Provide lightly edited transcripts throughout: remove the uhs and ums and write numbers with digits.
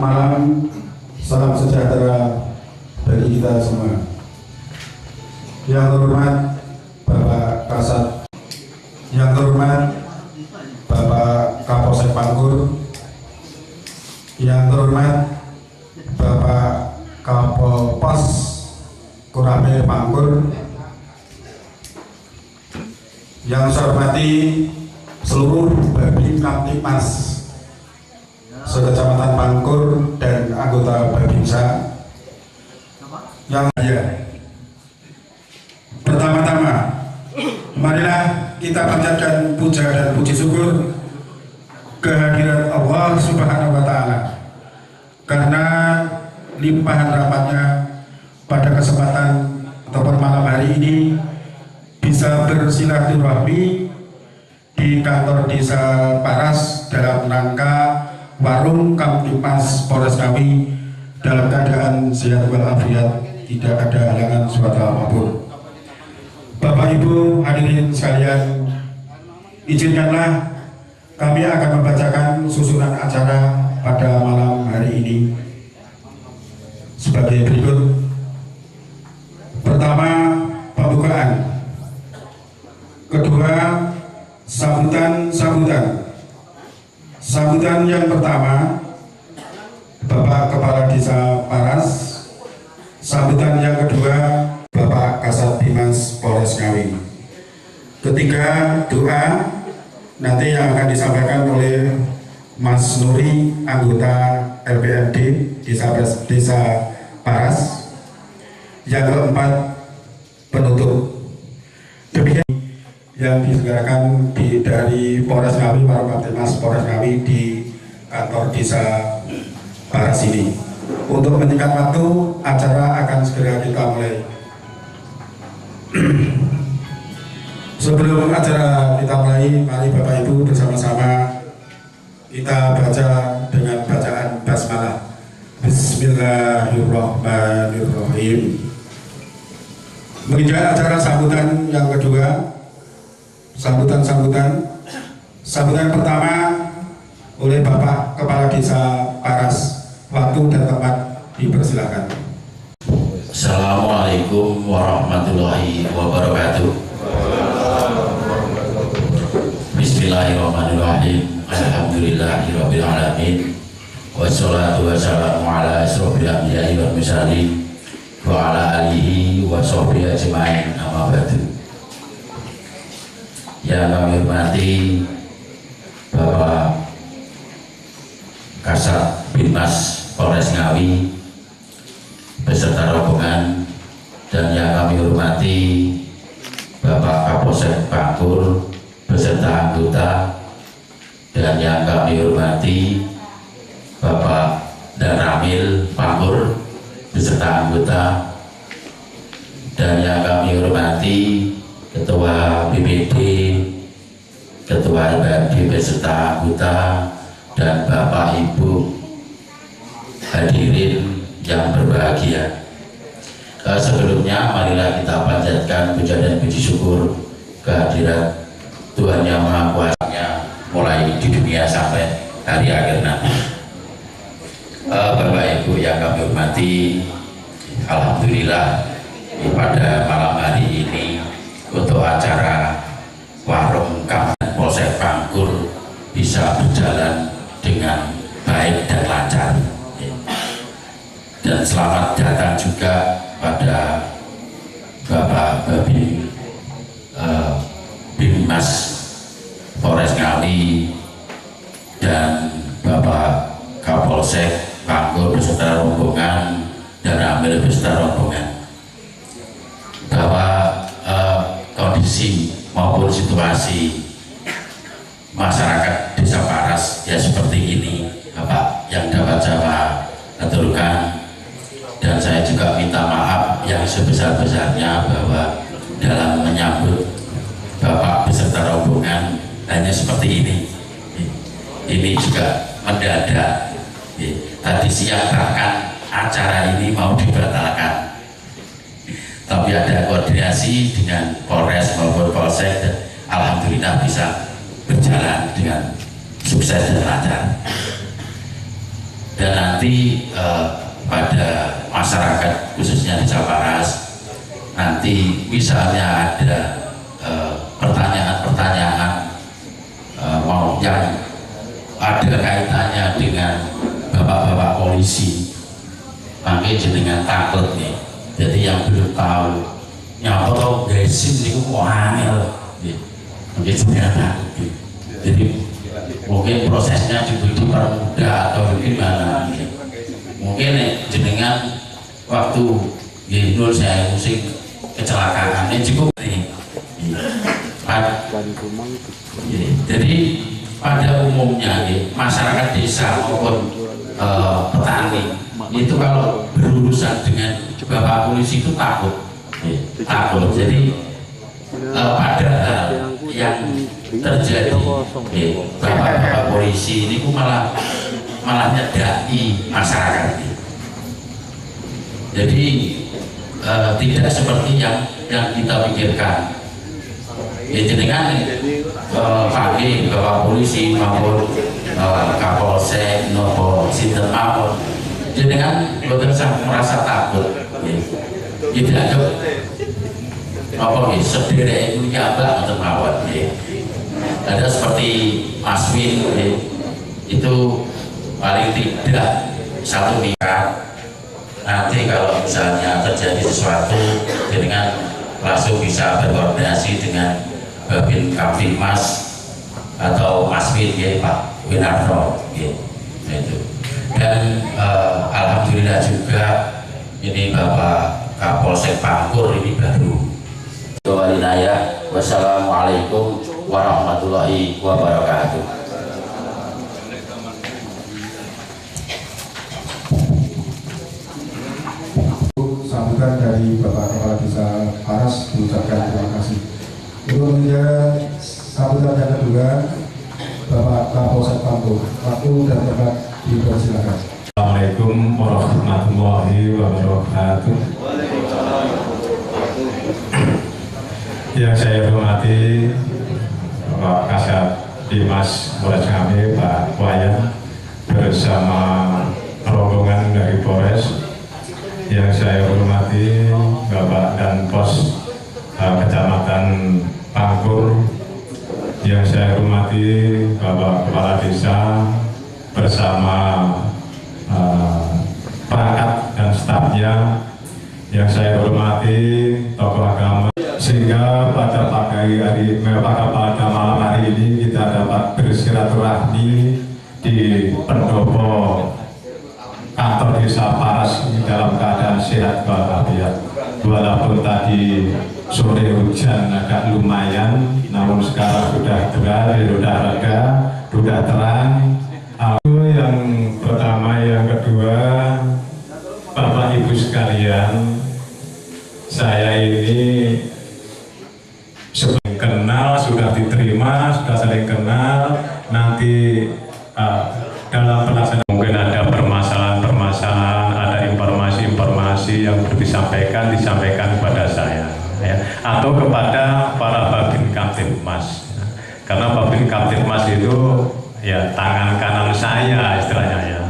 malam, salam sejahtera bagi kita semua. Yang terhormat Bapak Kasat, yang terhormat Bapak Kapolsek Pangkur, yang terhormat Bapak Kapolpos Koramil Pangkur, yang saya hormati seluruh Babin Kamtipmas Sekecamatan Pangkur dan anggota Babinsa yang saya. Pertama-tama, marilah kita panjatkan puja dan puji syukur kehadirat Allah Subhanahu wa Ta'ala karena limpahan rahmatnya pada kesempatan ataupun malam hari ini bisa bersilaturahmi di kantor Desa Paras dalam rangka warung Kamtipmas Polres Ngawi dalam keadaan sehat walafiat, tidak ada halangan suatu apapun. Bapak Ibu hadirin sekalian, izinkanlah kami akan membacakan susunan acara pada malam hari ini sebagai berikut. Pertama, pembukaan. Kedua, sambutan yang pertama Bapak Kepala Desa Paras, sambutan yang kedua Bapak Kasat Bimas Polres Ngawi. Ketiga, doa nanti yang akan disampaikan oleh Mas Nuri, anggota LPMD Desa Paras. Yang keempat, penutup. Demikian yang diselenggarakan dari Polres Ngawi, para Kamtipmas Polres Ngawi di kantor Desa Paras ini. Untuk menyingkat waktu, acara akan segera kita mulai. Sebelum acara kita mulai, mari Bapak Ibu bersama-sama kita baca dengan bacaan basmalah. Bismillahirrahmanirrahim. Menginjak acara sambutan yang kedua, sambutan pertama oleh Bapak Kepala Desa Paras. Waktu dan tempat dipersilakan. Assalamualaikum warahmatullahi wabarakatuh. Bismillahirrahmanirrahim. Alhamdulillahirabbil alamin. Wassalatu wassalamu ala asrofil anbiya'i wal mursalin wa ala alihi wa sahbihi ajmain, amma ba'du. Yang kami hormati Bapak Kasat Bimas Polres Ngawi beserta rombongan, dan yang kami hormati Bapak Kapolsek Pangkur beserta anggota, dan yang kami hormati Bapak dan Ramil Pangkur beserta anggota, dan yang kami hormati Ketua BPD, Ketua RPD beserta anggota, dan Bapak Ibu hadirin yang berbahagia. Sebelumnya marilah kita panjatkan puja dan puji syukur kehadirat Tuhan Yang Maha Kuasa mulai di dunia sampai hari akhir nanti. Bapak Ibu yang kami hormati, alhamdulillah pada malam hari ini untuk acara warung Kamtipmas Polsek Pangkur bisa berjalan dengan baik dan lancar. Dan selamat datang juga pada Bapak Babin Bimas Polres Ngawi dan Bapak Kapolsek Pangkur beserta rombongan dan Ramil beserta rombongan, bahwa kondisi maupun situasi masyarakat Desa Paras ya seperti ini, Bapak, yang dapat saya aturkan. Dan saya juga minta maaf yang sebesar-besarnya bahwa dalam menyambut Bapak beserta rombongan hanya seperti ini. Ini juga mendadak. Tadi siang bahkan acara ini mau dibatalkan, tapi ada koordinasi dengan Polres maupun Polsek, dan alhamdulillah bisa berjalan dengan sukses dan lancar. dan nanti pada masyarakat khususnya di Saparas nanti misalnya ada pertanyaan-pertanyaan mau yang ada kaitannya dengan bapak-bapak polisi, makanya jenengan takut nih. Jadi yang belum tahu nyapa tau gasin itu angel, mungkin jenengan takut. Jadi mungkin prosesnya juga dipermudah atau gimana. Mungkin jenengan waktu Nul saya musik kecelakaan ini cukup nih. Jadi pada umumnya masyarakat desa maupun petani itu kalau berurusan dengan bapak polisi itu takut. Jadi pada yang terjadi bapak polisi ini malah nyedaki masyarakat. Jadi tidak seperti yang kita pikirkan. Jadi kan pagi bapak polisi maupun kapolsek nopo sinten mawon, jadi kan boten merasa takut. Itu ada apa nih sederek itu nyabak atau mawon. Ada seperti Mas Win itu paling tidak satu minggu. Nanti kalau misalnya terjadi sesuatu, dengan langsung bisa berkoordinasi dengan Babin Kaptimas atau Mas Win ya Pak Winarno ya, itu. Dan alhamdulillah juga ini Bapak Kapolsek Pangkur ini baru. Wassalamualaikum warahmatullahi wabarakatuh. Sambutan dari Bapak Kepala Desa Paras mengucapkan terima kasih. Kemudian sambutan yang kedua Bapak Kapolsek Pangkur, waktu dan tempat dipersilakan. Assalamualaikum warahmatullahi wabarakatuh. Yang saya hormati Bapak Kasat Dimas Polres Ngawi Pak Wayan bersama rombongan dari Polres. Yang saya hormati Bapak dan Pos Kecamatan Pangkur, yang saya hormati Bapak Kepala Desa bersama perangkat dan stafnya, yang saya hormati tokoh agama, sehingga pada malam hari ini kita dapat bersilaturahmi di pendopo kantor desa Paras dalam keadaan sehat walafiat. Walaupun tadi sore hujan agak lumayan, namun sekarang sudah cerah, sudah reda, sudah terang. Yang pertama, yang kedua, Bapak Ibu sekalian, saya ini saling kenal, sudah diterima, sudah saling kenal. Nanti dalam pelaksanaan mungkin ada permasalahan-permasalahan, ada informasi-informasi yang perlu disampaikan kepada saya, ya, atau kepada para Babin Kaptipmas, karena Babin Kaptipmas itu ya tangan kanan saya istilahnya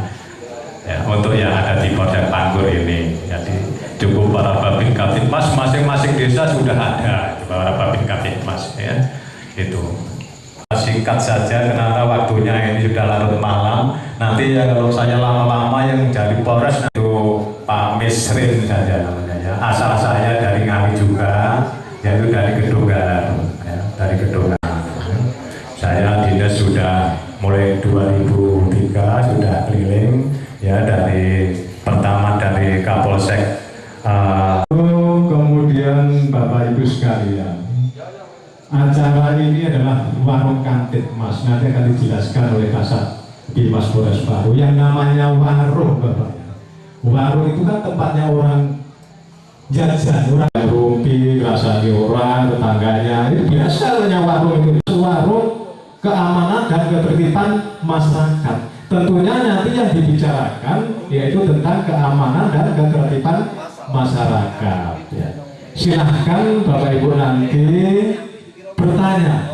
ya, untuk yang ada di Polsek Pangkur ini. Jadi cukup para Babin Kaptipmas, masing-masing desa sudah ada para Babin Kaptipmas ya, itu. Singkat saja karena waktunya ini sudah larut malam. Nanti ya kalau saya lama-lama yang dari Polres itu Pak Misrin saja namanya ya. Asal saya dari Ngawi juga, yaitu dari Gedonggalan ya, dari Gedonggalan. Saya dinas sudah mulai 2003 sudah keliling ya, dari pertama dari Kapolsek. Kemudian Bapak Ibu sekalian, acara ini adalah warung Kaptipmas. Nanti akan dijelaskan oleh Kasat Dimas Polres Baru. Yang namanya warung, Bapak. Warung itu kan tempatnya orang jajan, orang rumpi, rasanya orang, tetangganya. Itu biasa namanya warung itu. Warung keamanan dan ketertiban masyarakat. Tentunya nanti yang dibicarakan yaitu tentang keamanan dan ketertiban masyarakat. Ya. Silahkan Bapak Ibu nanti bertanya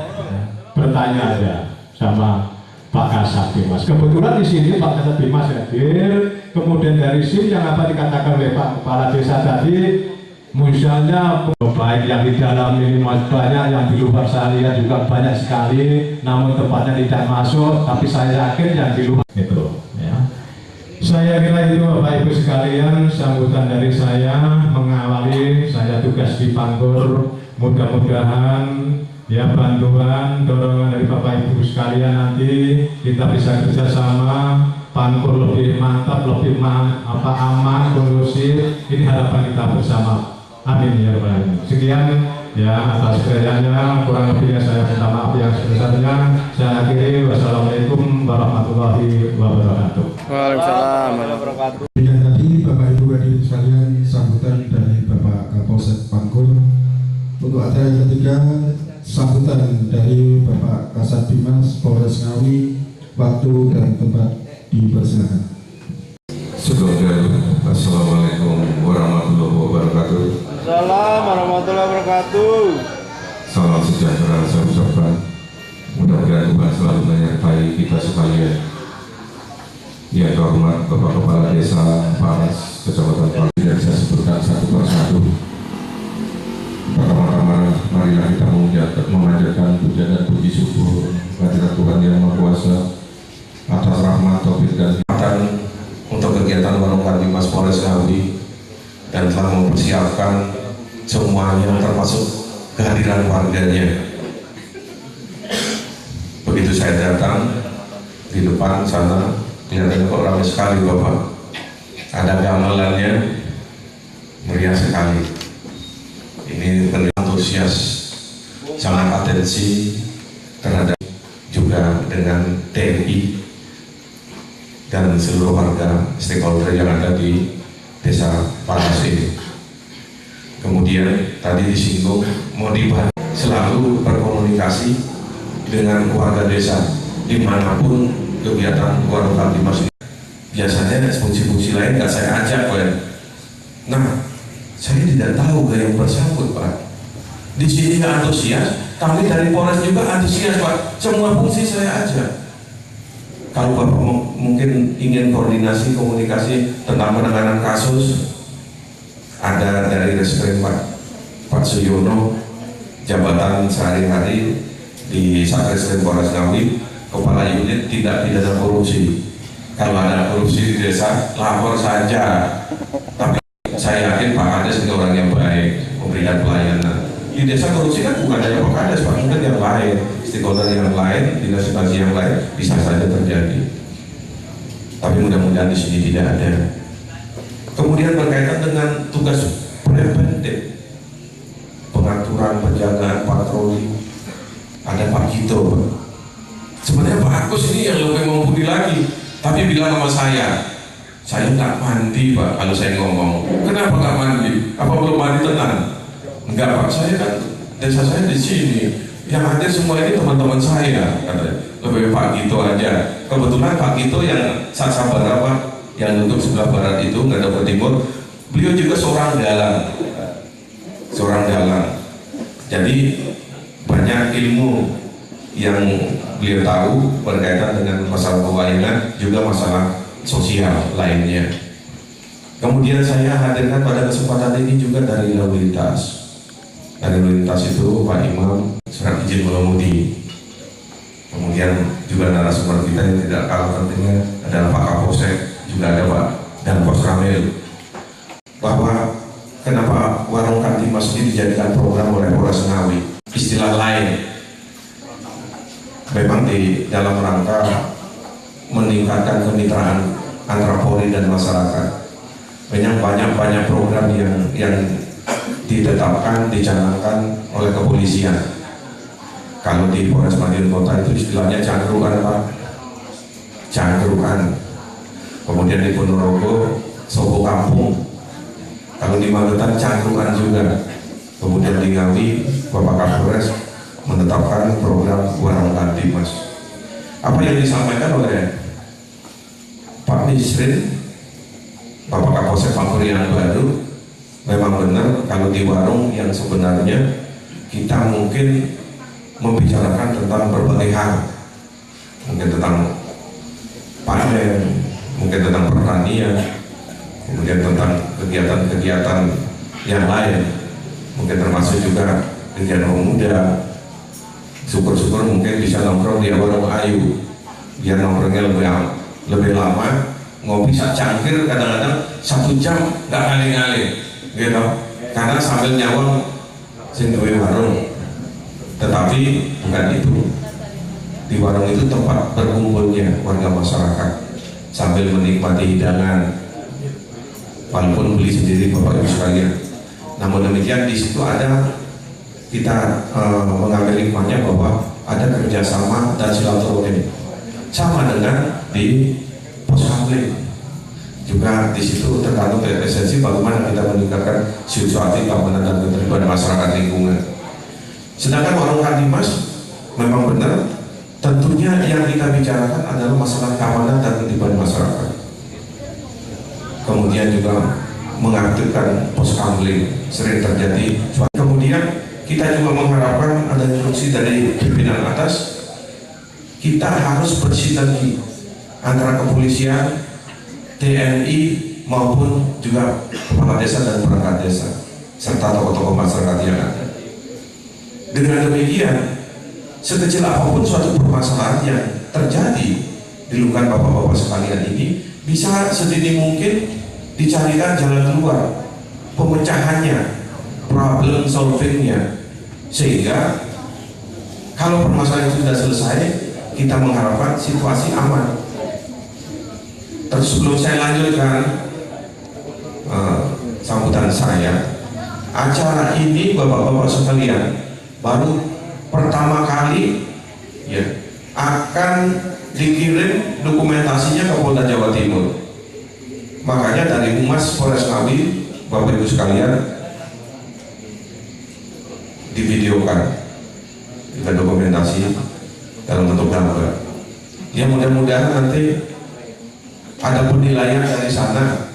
aja sama Pak Kasat Bimas. Kebetulan di sini Pak Kasat Bimas hadir, kemudian dari sini yang apa dikatakan oleh Pak Kepala Desa tadi, misalnya baik yang di dalam ini banyak, yang di luar saya lihat juga banyak sekali, namun tempatnya tidak masuk, tapi saya yakin yang di luar itu ya. Saya kira itu Bapak Ibu sekalian sambutan dari saya mengawali saya tugas di Pangkur. Mudah-mudahan ya bantuan dorongan dari Bapak Ibu sekalian nanti kita bisa kerjasama, Pangkur lebih mantap, lebih aman, kondusif. Ini harapan kita bersama. Amin ya Rabbal alamin. Sekian ya atas keredaannya, kurang lebihnya saya minta maaf yang sebesarnya. Saya akhiri, wassalamualaikum warahmatullahi wabarakatuh. Waalaikumsalam warahmatullahi wabarakatuh. Dan tadi Bapak Ibu hadirin sekalian sambutan dari Bapak Kapolsek Pangkur. Untuk acara yang ketiga, sambutan dari Bapak Kasat Bimas Polres Ngawi. Waktu dan tempat dipersilakan. Assalamualaikum warahmatullahi wabarakatuh. Assalamualaikum warahmatullahi wabarakatuh. Salam sejahtera saya ucapkan. Mudah-mudahan Tuhan selalu menyertai kita sekalian. Yang terhormat Bapak Kepala Desa Paras Kecamatan Paras, tidak bisa sebutkan satu persatu. Pertama-tama marilah kita memanjatkan puja dan puji syukur kehadirat Tuhan Yang Maha Kuasa atas rahmat, taufik dan hikmah untuk kegiatan Warung Kartimas Polres Ngawi, dan telah mempersiapkan semuanya termasuk kehadiran warganya. Begitu saya datang di depan sana, kelihatannya kok ramai sekali Bapak. Ada gamelannya, meriah sekali. Ini antusias, sangat atensi terhadap juga dengan TNI dan seluruh warga stakeholder yang ada di Desa Paras ini. Kemudian tadi disinggung mau dibahas, selalu berkomunikasi dengan warga desa dimanapun kegiatan Warung Kartimas ini. Biasanya fungsi-fungsi lain nggak saya ajak Pak. Nah, saya tidak tahu gaya yang bersambut Pak. Di sini antusias, kami dari Polres juga antusias Pak. Semua fungsi saya ajak. Kalau Bapak mungkin ingin koordinasi komunikasi tentang penanganan kasus, ada dari Reskrim Pak Suyono, jabatan sehari-hari di Satreskrim Polres Ngawi, kepala unit tidak pidana korupsi. Kalau ada korupsi di desa, lapor saja. Tapi saya yakin Pak Kades itu orang yang baik, memberikan pelayanan. Di desa korupsi kan bukan hanya Pak Kades, Pak, mungkin yang lain, stakeholder yang lain, dinas yang lain bisa saja terjadi. Tapi mudah-mudahan di sini tidak ada. Kemudian berkaitan dengan tugas preventif, pengaturan, penjagaan, patroli, ada Pak Gito. Sebenarnya bagus ini yang lebih mumpuni lagi, tapi bilang sama saya nggak mandi Pak kalau saya ngomong. Kenapa nggak mandi? Apa belum mandi tenang? Enggak Pak, saya kan desa saya di sini. Yang ada semua ini teman-teman saya, katanya. Lebih Pak Gito aja. Kebetulan Pak Gito yang Sabara Pak, yang duduk sebelah barat itu nggak ada timur. Beliau juga seorang dalang. Jadi banyak ilmu yang beliau tahu berkaitan dengan masalah pelayanan, juga masalah sosial lainnya. Kemudian saya hadirkan pada kesempatan ini juga dari lalu lintas. Dari lalu lintas itu Pak Imam surat izin mengemudi. Kemudian juga narasumber kita yang tidak kalah pentingnya adalah Pak Kapolsek, juga ada Pak dan Pos Ramil. Bahwa kenapa Warung Kartimas ini dijadikan program oleh Polres Ngawi? Istilah lain memang di dalam rangka meningkatkan kemitraan antara Polri dan masyarakat. Banyak program yang ditetapkan, dicanangkan oleh kepolisian. Kalau di Polres Madiun Kota itu istilahnya cangkruan Pak, cangkruan. Kemudian di Ponorogo, Sobo Kampung. Kalau di Magetan cangkruan juga. Kemudian di Ngawi, Bapak Kapolres menetapkan program Warung Kartimas. Apa yang disampaikan oleh Pak Nisrin, Bapak Kapolsek Pangkur yang baru, memang benar. Kalau di warung yang sebenarnya kita mungkin membicarakan tentang berbagai hal, mungkin tentang panen, mungkin tentang pertanian, kemudian tentang kegiatan-kegiatan yang lain, mungkin termasuk juga kegiatan pemuda. Syukur-syukur mungkin bisa nongkrong di warung Ayu, biar nongkrongnya lebih lama, ngopi sak cangkir kadang-kadang 1 jam nggak ngaling-ngaling, gitu. Karena sambil nyawang sing duwe warung. Tetapi bukan itu. Di warung itu tempat berkumpulnya warga masyarakat sambil menikmati hidangan, walaupun beli sendiri Bapak Ibu sekalian. Namun demikian di situ ada kita mengambil hikmahnya bahwa ada kerjasama dan silaturahmi, sama dengan di pos kamling. Juga di situ tergantung dari esensi bagaimana kita meningkatkan situasi keamanan dan keterlibatan masyarakat lingkungan. Sedangkan warung Kang Dimas memang benar, tentunya yang kita bicarakan adalah masalah keamanan dan keterlibatan masyarakat. Kemudian juga mengaktifkan pos kamling, sering terjadi. Kemudian kita juga mengharapkan ada instruksi dari pimpinan atas, kita harus bersinergi antara kepolisian, TNI maupun juga kepala desa dan perangkat desa serta tokoh-tokoh masyarakat yang ada. Dengan demikian, sekecil apapun suatu permasalahan yang terjadi di lingkungan bapak-bapak sekalian ini bisa sedini mungkin dicarikan jalan keluar, pemecahannya, problem solvingnya, sehingga kalau permasalahan sudah selesai, kita mengharapkan situasi aman. Terus sebelum saya lanjutkan sambutan saya, acara ini bapak-bapak sekalian baru pertama kali ya akan dikirim dokumentasinya ke Polda Jawa Timur. Makanya dari Humas Polres Ngawi, Bapak Ibu sekalian, divideokan dengan dokumentasi dalam bentuk gambar. Ya mudah-mudahan nanti ada penilaian dari sana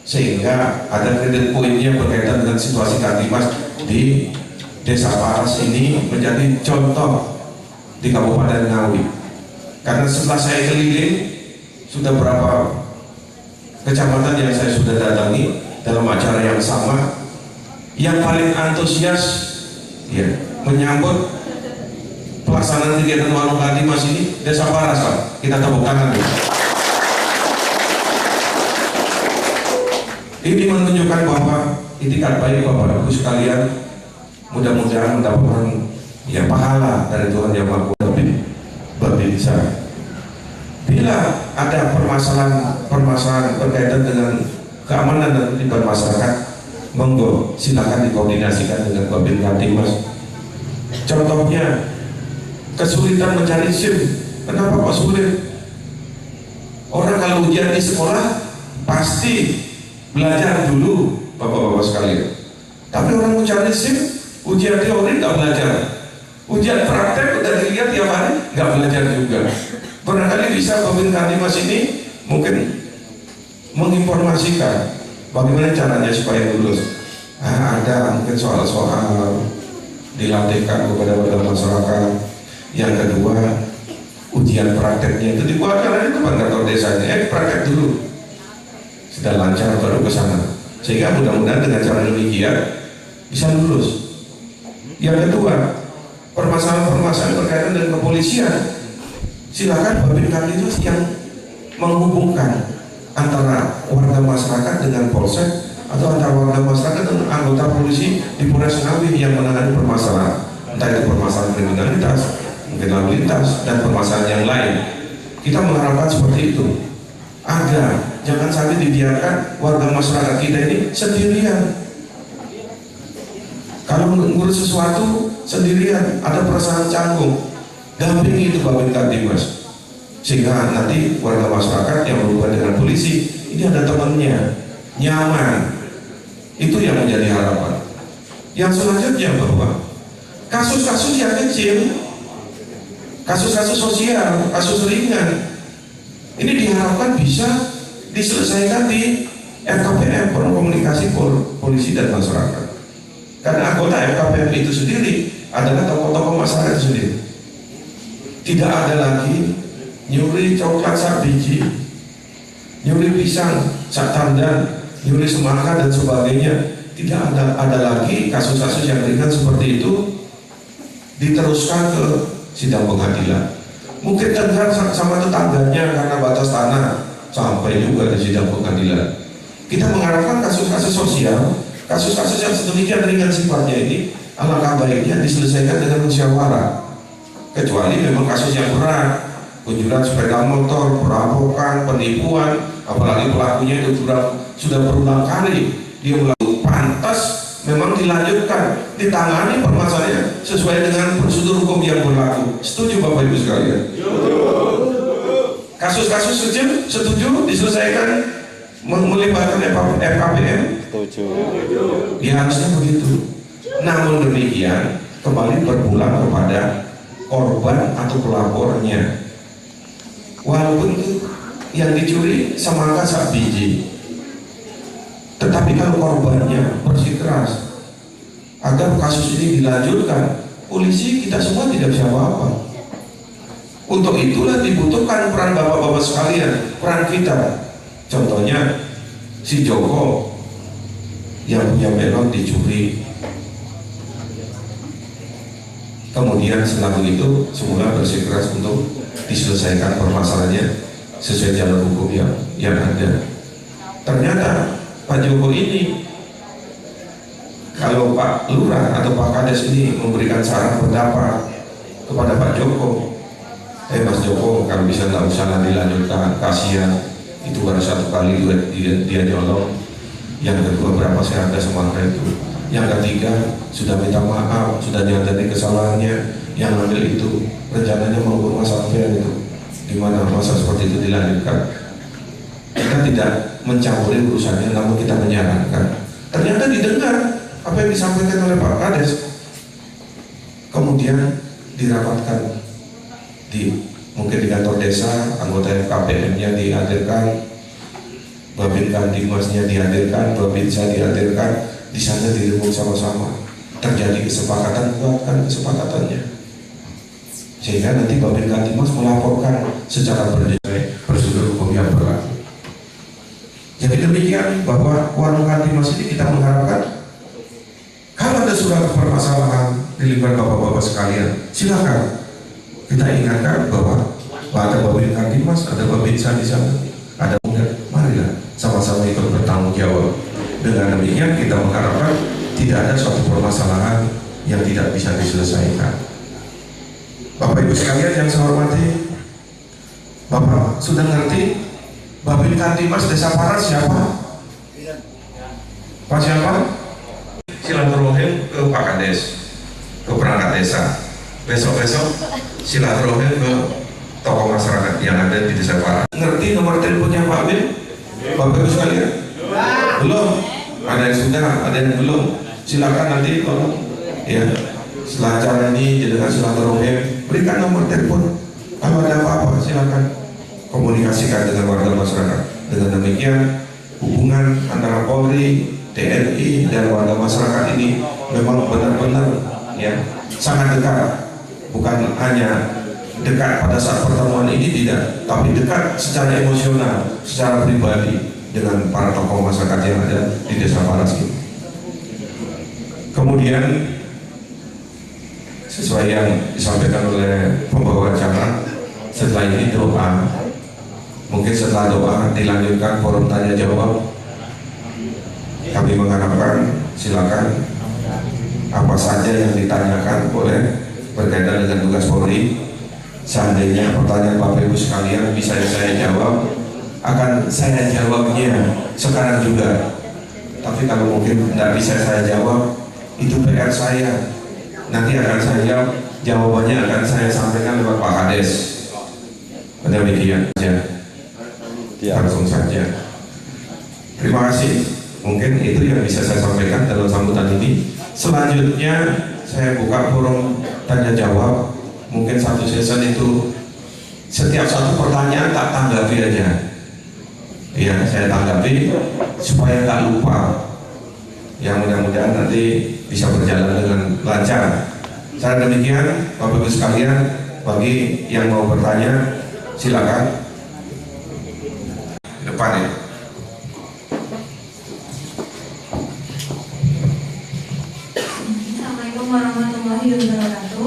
sehingga ada kredit poinnya berkaitan dengan situasi Kang Dimas di Desa Paras ini menjadi contoh di Kabupaten Ngawi. Karena setelah saya keliling sudah berapa kecamatan yang saya sudah datangi dalam acara yang sama, yang paling antusias ya menyambut pelaksanaan kegiatan warung Kang Dimas ini Desa Paras, Pak. Kita tepuk tangan. Ini menunjukkan bahwa itikat baik Bapak Ibu sekalian, mudah-mudahan mendapatkan ya pahala dari Tuhan Yang Maha Kuasa lebih besar. Bila ada permasalahan berkaitan dengan keamanan dan ketertiban masyarakat, monggo silakan dikoordinasikan dengan Babin Kamtibmas. Contohnya kesulitan mencari SIM. Kenapa kok sulit? Orang kalau ujian di sekolah pasti belajar dulu, bapak-bapak sekalian. Tapi orang mau cari SIM, ujian teori nggak belajar, ujian praktek udah dilihat tiap hari nggak belajar juga. Barangkali bisa Babin Kamtibmas ini mungkin menginformasikan bagaimana caranya supaya lulus. Ada mungkin soal-soal dilatihkan kepada warga masyarakat. Yang kedua, ujian prakteknya itu dibuatkan di depan kantor desanya. Praktek dulu. Sudah lancar baru ke sana, sehingga mudah-mudahan dengan cara demikian bisa lulus. Yang kedua, permasalahan-permasalahan berkaitan dengan kepolisian, silakan Babin Kamtibmas yang menghubungkan antara warga masyarakat dengan polsek atau antara warga masyarakat dengan anggota polisi di Polres Ngawi yang menangani permasalahan, entah itu permasalahan kriminalitas, mungkin lalu lintas dan permasalahan yang lain. Kita mengharapkan seperti itu, agar jangan sampai dibiarkan warga masyarakat kita ini sendirian. Kalau mengurus sesuatu sendirian, ada perasaan canggung, dampingi itu Babin Kamtibmas, sehingga nanti warga masyarakat yang berhubungan dengan polisi ini ada temannya, nyaman. Itu yang menjadi harapan. Yang selanjutnya bahwa kasus-kasus yang kecil, kasus-kasus sosial, kasus ringan, ini diharapkan bisa diselesaikan di FKPM, Forum Komunikasi Polisi dan Masyarakat. Karena anggota FKPM itu sendiri adalah tokoh-tokoh masyarakat itu sendiri. Tidak ada lagi nyuri coklat sak biji, nyuri pisang sak tandan, nyuri semangka dan sebagainya. Tidak ada lagi kasus-kasus yang ringan seperti itu diteruskan ke sidang pengadilan. Mungkin tengkar sama tetangganya karena batas tanah sampai juga di sidang pengadilan. Kita mengharapkan kasus-kasus sosial, kasus-kasus yang sedemikian ringan sifatnya ini, alangkah baiknya diselesaikan dengan musyawarah. Kecuali memang kasus yang berat, kunjuran sepeda motor, perampokan, penipuan, apalagi pelakunya itu sudah berulang kali dia melakukan, pantas memang dilanjutkan, ditangani permasalahannya sesuai dengan prosedur hukum yang berlaku. Setuju Bapak Ibu sekalian? Kasus-kasus kecil setuju diselesaikan melibatkan FKPM? Setuju. Ya harusnya begitu. Namun demikian kembali berpulang kepada korban atau pelapornya. Walaupun itu yang dicuri semangka sak biji, tetapi kalau korbannya bersikeras agar kasus ini dilanjutkan, polisi kita semua tidak bisa apa-apa. Untuk itulah dibutuhkan peran bapak-bapak sekalian, peran kita. Contohnya si Joko yang punya melon dicuri, kemudian setelah itu semula bersikeras untuk diselesaikan permasalahannya sesuai jalur hukum yang ada. Ternyata Pak Joko ini, kalau Pak Lurah atau Pak Kades ini memberikan saran pendapat kepada Pak Joko, Mas Joko kalau bisa nggak usah dilanjutkan, kasihan, itu baru satu kali dia nyolong. Yang kedua berapa saya ada semangka itu. Yang ketiga sudah minta maaf, sudah nyadari kesalahannya, yang ambil itu rencananya mau ke rumah sampean itu. Gimana masa seperti itu dilanjutkan? Kita tidak mencampuri urusannya, namun kita menyarankan. Ternyata didengar apa yang disampaikan oleh Pak Kades. Kemudian dirapatkan mungkin di kantor desa, anggota FKPM-nya dihadirkan, Babin Kandimasnya dihadirkan, Babinsa dihadirkan, di sana diremuk sama-sama. Terjadi kesepakatan, buatkan kesepakatannya. Sehingga nanti Babin Kandimas melaporkan secara berdasarkan prosedur hukum yang berlaku. Jadi demikian bahwa warung Kandimas ini kita mengharapkan kalau ada surat permasalahan di lingkungan bapak-bapak sekalian, silakan. Kita ingatkan bahwa ada Babin Kandimas, ada Babinsa di sana, ada muda, marilah sama-sama ikut bertanggung jawab. Dengan demikian kita mengharapkan tidak ada suatu permasalahan yang tidak bisa diselesaikan. Bapak Ibu sekalian yang saya hormati, Bapak sudah ngerti Babin Kandimas Desa Paras siapa? Pak siapa? Silaturahim ke Pak Kades, ke perangkat desa. Besok-besok silaturahim ke tokoh masyarakat yang ada di Desa Paras. Ngerti nomor teleponnya Pak Bin? Bapak Ibu sekalian? Belum? Ada yang sudah, ada yang belum. Silakan nanti tolong ya, setelah acara ini dengan silaturahim berikan nomor telepon. Kalau ada apa-apa silakan komunikasikan dengan warga masyarakat. Dengan demikian hubungan antara Polri, TNI dan warga masyarakat ini memang benar-benar ya sangat dekat. Bukan hanya dekat pada saat pertemuan ini tidak, tapi dekat secara emosional, secara pribadi dengan para tokoh masyarakat yang ada di Desa Paras ini. Kemudian sesuai yang disampaikan oleh pembawa acara, setelah ini doa. Mungkin setelah doa dilanjutkan forum tanya jawab. Kami mengharapkan silakan apa saja yang ditanyakan boleh berkaitan dengan tugas Polri. Seandainya pertanyaan Bapak Ibu sekalian bisa saya jawab, akan saya jawabnya sekarang juga. Tapi kalau mungkin tidak bisa saya jawab, itu PR saya. Nanti akan saya jawabannya akan saya sampaikan lewat Pak Kades. Demikian saja. Langsung saja. Terima kasih. Mungkin itu yang bisa saya sampaikan dalam sambutan ini. Selanjutnya saya buka forum tanya jawab. Mungkin satu session itu setiap satu pertanyaan tak tanggapi aja. Ya, saya tanggapi supaya nggak lupa. Yang mudah-mudahan nanti bisa berjalan dengan lancar. Saya demikian, Bapak Ibu sekalian, bagi yang mau bertanya Silakan. Depan ya. Assalamualaikum warahmatullahi wabarakatuh.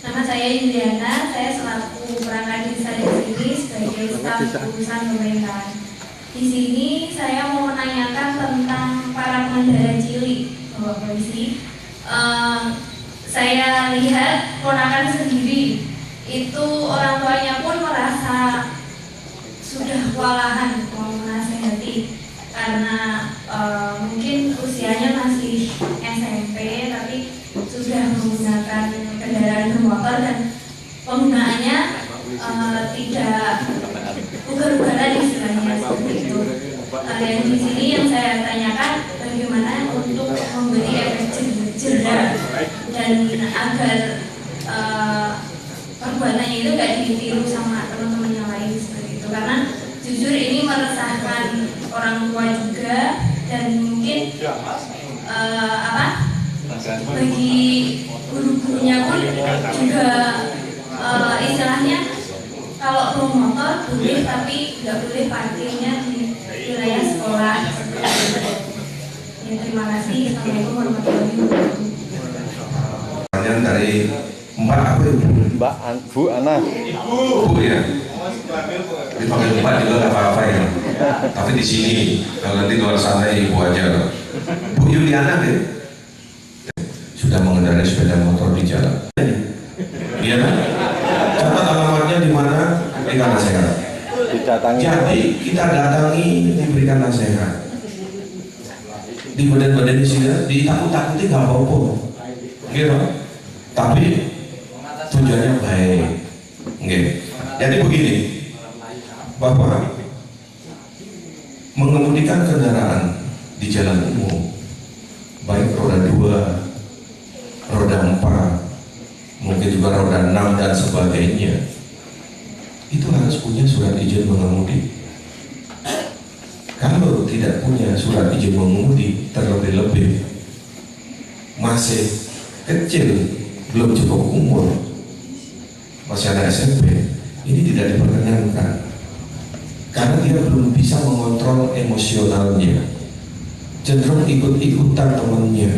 Nama saya Yuliana, saya selaku perangkat desa di sini sebagai staf urusan pemerintahan. Di sini saya mau menanyakan tentang para pengendara cilik, Bapak Polisi. Saya lihat ponakan sendiri itu orang tuanya pun merasa sudah kewalahan mau menasehati karena mungkin usianya masih SMP tapi sudah menggunakan kendaraan bermotor dan penggunaannya tidak ugal-ugalan istilahnya seperti itu. Dan di sini yang saya tanyakan bagaimana untuk memberi efek jerah dan agar perbuatannya itu tidak ditiru sama teman-teman yang lain seperti itu, karena jujur ini meresahkan orang tua juga dan mungkin bagi guru-gurunya pun juga istilahnya kalau bawa motor boleh tapi nggak boleh parkirnya di wilayah sekolah. Ya, terima kasih. Assalamualaikum warahmatullahi wabarakatuh. Pertanyaan dari Mbak apa itu? Bu Ana. Bu ya. Dipanggil Mbak juga nggak apa-apa ya. Tapi di sini kalau nanti luar sana ibu aja. Bu Yuliana deh. Sudah mengendarai sepeda motor di jalan. Iya kan? Catat alamatnya di mana? Berikan nasihat. Didatangi. Jadi kita datangi, diberikan nasihat. Di badan-badan di sini ditakut-takuti nggak apa-apa, gitu. Tapi tujuannya baik. Gitu. Jadi begini, Bapak mengemudikan kendaraan di jalan umum, baik roda 2, roda 4, mungkin juga roda 6 dan sebagainya, itu harus punya surat izin mengemudi. Kalau tidak punya surat izin mengemudi, terlebih-lebih masih kecil, belum cukup umur, masih ada SMP, ini tidak diperkenankan karena dia belum bisa mengontrol emosionalnya, cenderung ikut-ikutan temannya,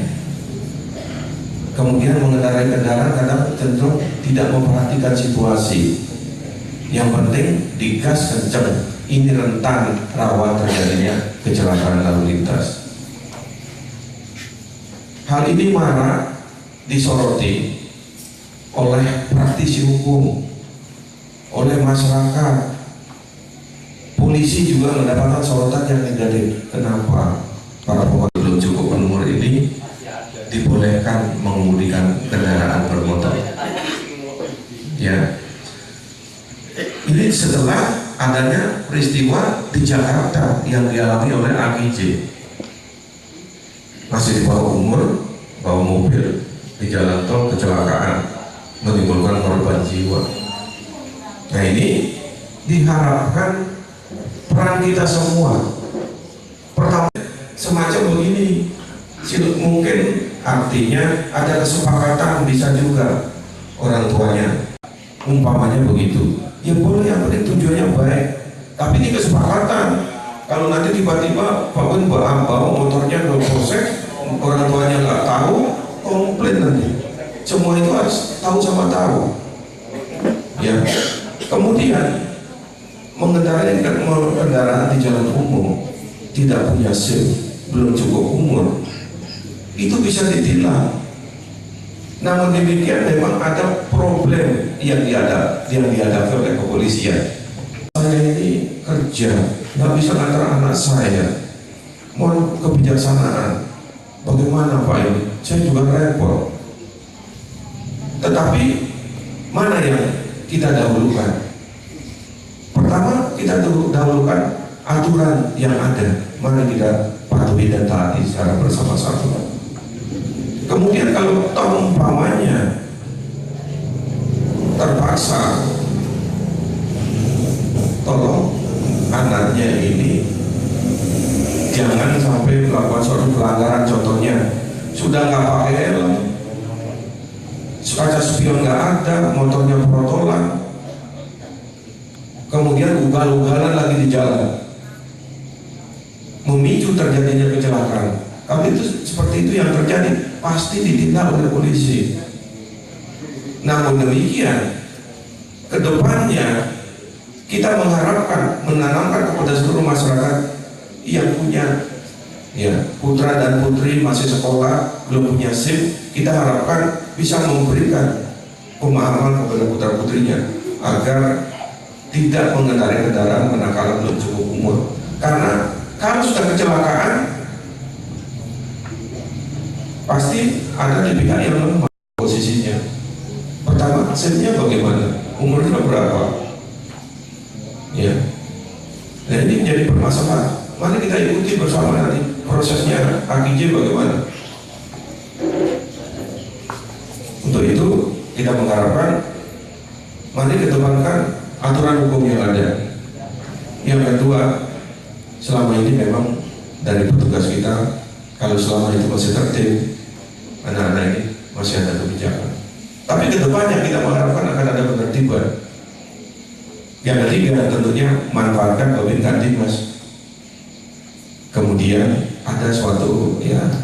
kemudian mengendarai kendaraan kadang cenderung tidak memperhatikan situasi. Yang penting digas kenceng, ini rentan rawan terjadinya kecelakaan lalu lintas. Hal ini marak disoroti oleh praktisi hukum, oleh masyarakat. Polisi juga mendapatkan sorotan yang negatif. Kenapa para pengemudi belum cukup berumur ini dibolehkan mengemudikan kendaraan bermotor? Ya, ini setelah adanya peristiwa di Jakarta yang dialami oleh AGJ, masih di bawah umur, bawa mobil di jalan tol, kecelakaan, menimbulkan korban jiwa. Nah, ini diharapkan peran kita semua. Pertama, semacam begini, mungkin artinya ada kesepakatan, bisa juga orang tuanya umpamanya begitu. Ya boleh, yang penting tujuannya baik. Tapi ini kesepakatan. Kalau nanti tiba-tiba Pak Bun bawa motornya ke polsek, orang tuanya nggak tahu, komplain nanti. Semua itu harus tahu sama tahu. Ya. Kemudian mengendarai kendaraan di jalan umum tidak punya SIM, belum cukup umur, itu bisa ditilang. Namun demikian memang ada problem yang dihadapi oleh kepolisian. Saya ini kerja, nggak bisa ngantar anak saya, mohon kebijaksanaan. Bagaimana Pak ini? Saya juga repot. Tetapi mana yang kita dahulukan? Pertama, kita dahulukan aturan yang ada. Mari kita patuhi dan taati secara bersama-sama. Kemudian kalau toh umpamanya terpaksa, tolong anaknya ini jangan sampai melakukan suatu pelanggaran. Contohnya sudah nggak pakai helm, kaca spion nggak ada, motornya protolan, kemudian ugal-ugalan lagi di jalan, memicu terjadinya kecelakaan. Kalau itu seperti itu yang terjadi, pasti ditindak oleh polisi. Namun demikian, kedepannya kita mengharapkan menanamkan kepada seluruh masyarakat yang punya putra dan putri masih sekolah belum punya SIM, kita harapkan bisa memberikan pemahaman kepada putra putrinya agar tidak mengendarai kendaraan manakala belum cukup umur. Karena kalau sudah kecelakaan, pasti ada di pihak yang lemah posisinya. Pertama, SIM-nya bagaimana? Umurnya berapa? Ya, nah ini menjadi permasalahan. Mari kita ikuti bersama nanti prosesnya AKJ bagaimana. Untuk itu kita mengharapkan mari kedepankan aturan hukum yang ada. Yang kedua, selama ini memang dari petugas kita, kalau selama itu masih tertib, anak-anak ini masih ada kebijakan. Tapi kedepannya kita mengharapkan akan ada penertiban. Yang ketiga tentunya manfaatkan Babin Kamtibmas. Kemudian ada suatu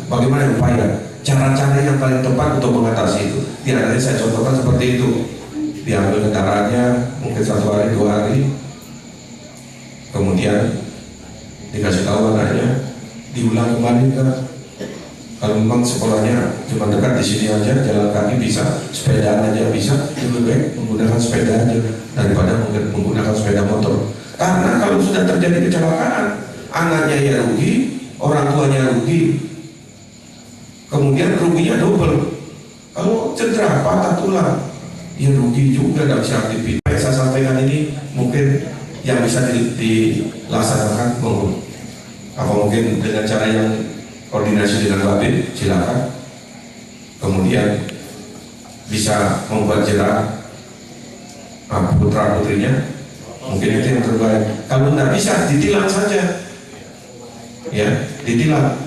bagaimana upaya, cara-cara yang paling tepat untuk mengatasi itu. Diantaranya saya contohkan seperti itu. Diambil kendaraannya mungkin 1 hari 2 hari, kemudian dikasih tahu anaknya, diulang kembali ke. Kalau memang sekolahnya cuma dekat di sini aja, jalan kaki bisa, sepedaan aja bisa, lebih baik menggunakan sepeda aja daripada menggunakan sepeda motor. Karena kalau sudah terjadi kecelakaan, anaknya ya rugi, orang tuanya rugi, kemudian ruginya double. Kalau cedera, patah tulang, ya rugi juga, tidak bisa aktivitas. Yang saya sampaikan ini mungkin yang bisa dilaksanakan, apa mungkin dengan cara yang koordinasi dengan Babin, silakan. Kemudian bisa membuat jerak putra putrinya, mungkin itu yang terbaik. Kalau tidak bisa, ditilang saja, ya ditilang.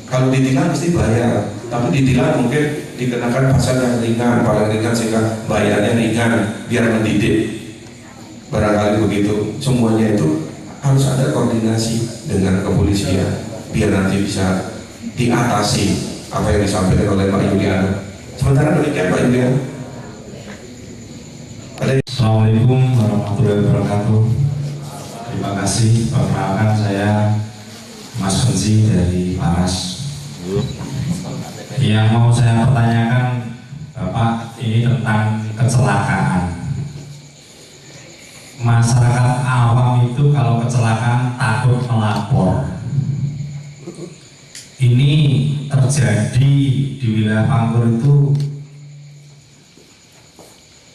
Kalau ditilang mesti bayar, tapi ditilang mungkin dikenakan pasal yang ringan, paling ringan sehingga bayarnya ringan, biar mendidik. Barangkali begitu. Semuanya itu harus ada koordinasi dengan kepolisian, biar nanti bisa diatasi apa yang disampaikan oleh Pak Yuliana. Sementara demikian Pak Yuliana. Assalamualaikum warahmatullahi wabarakatuh. Terima kasih. Perkenalkan saya Mas Benzi dari Paras. Yang mau saya pertanyakan Bapak ini tentang kecelakaan. Masyarakat awam itu kalau kecelakaan takut melapor. Ini terjadi di wilayah Pangkur itu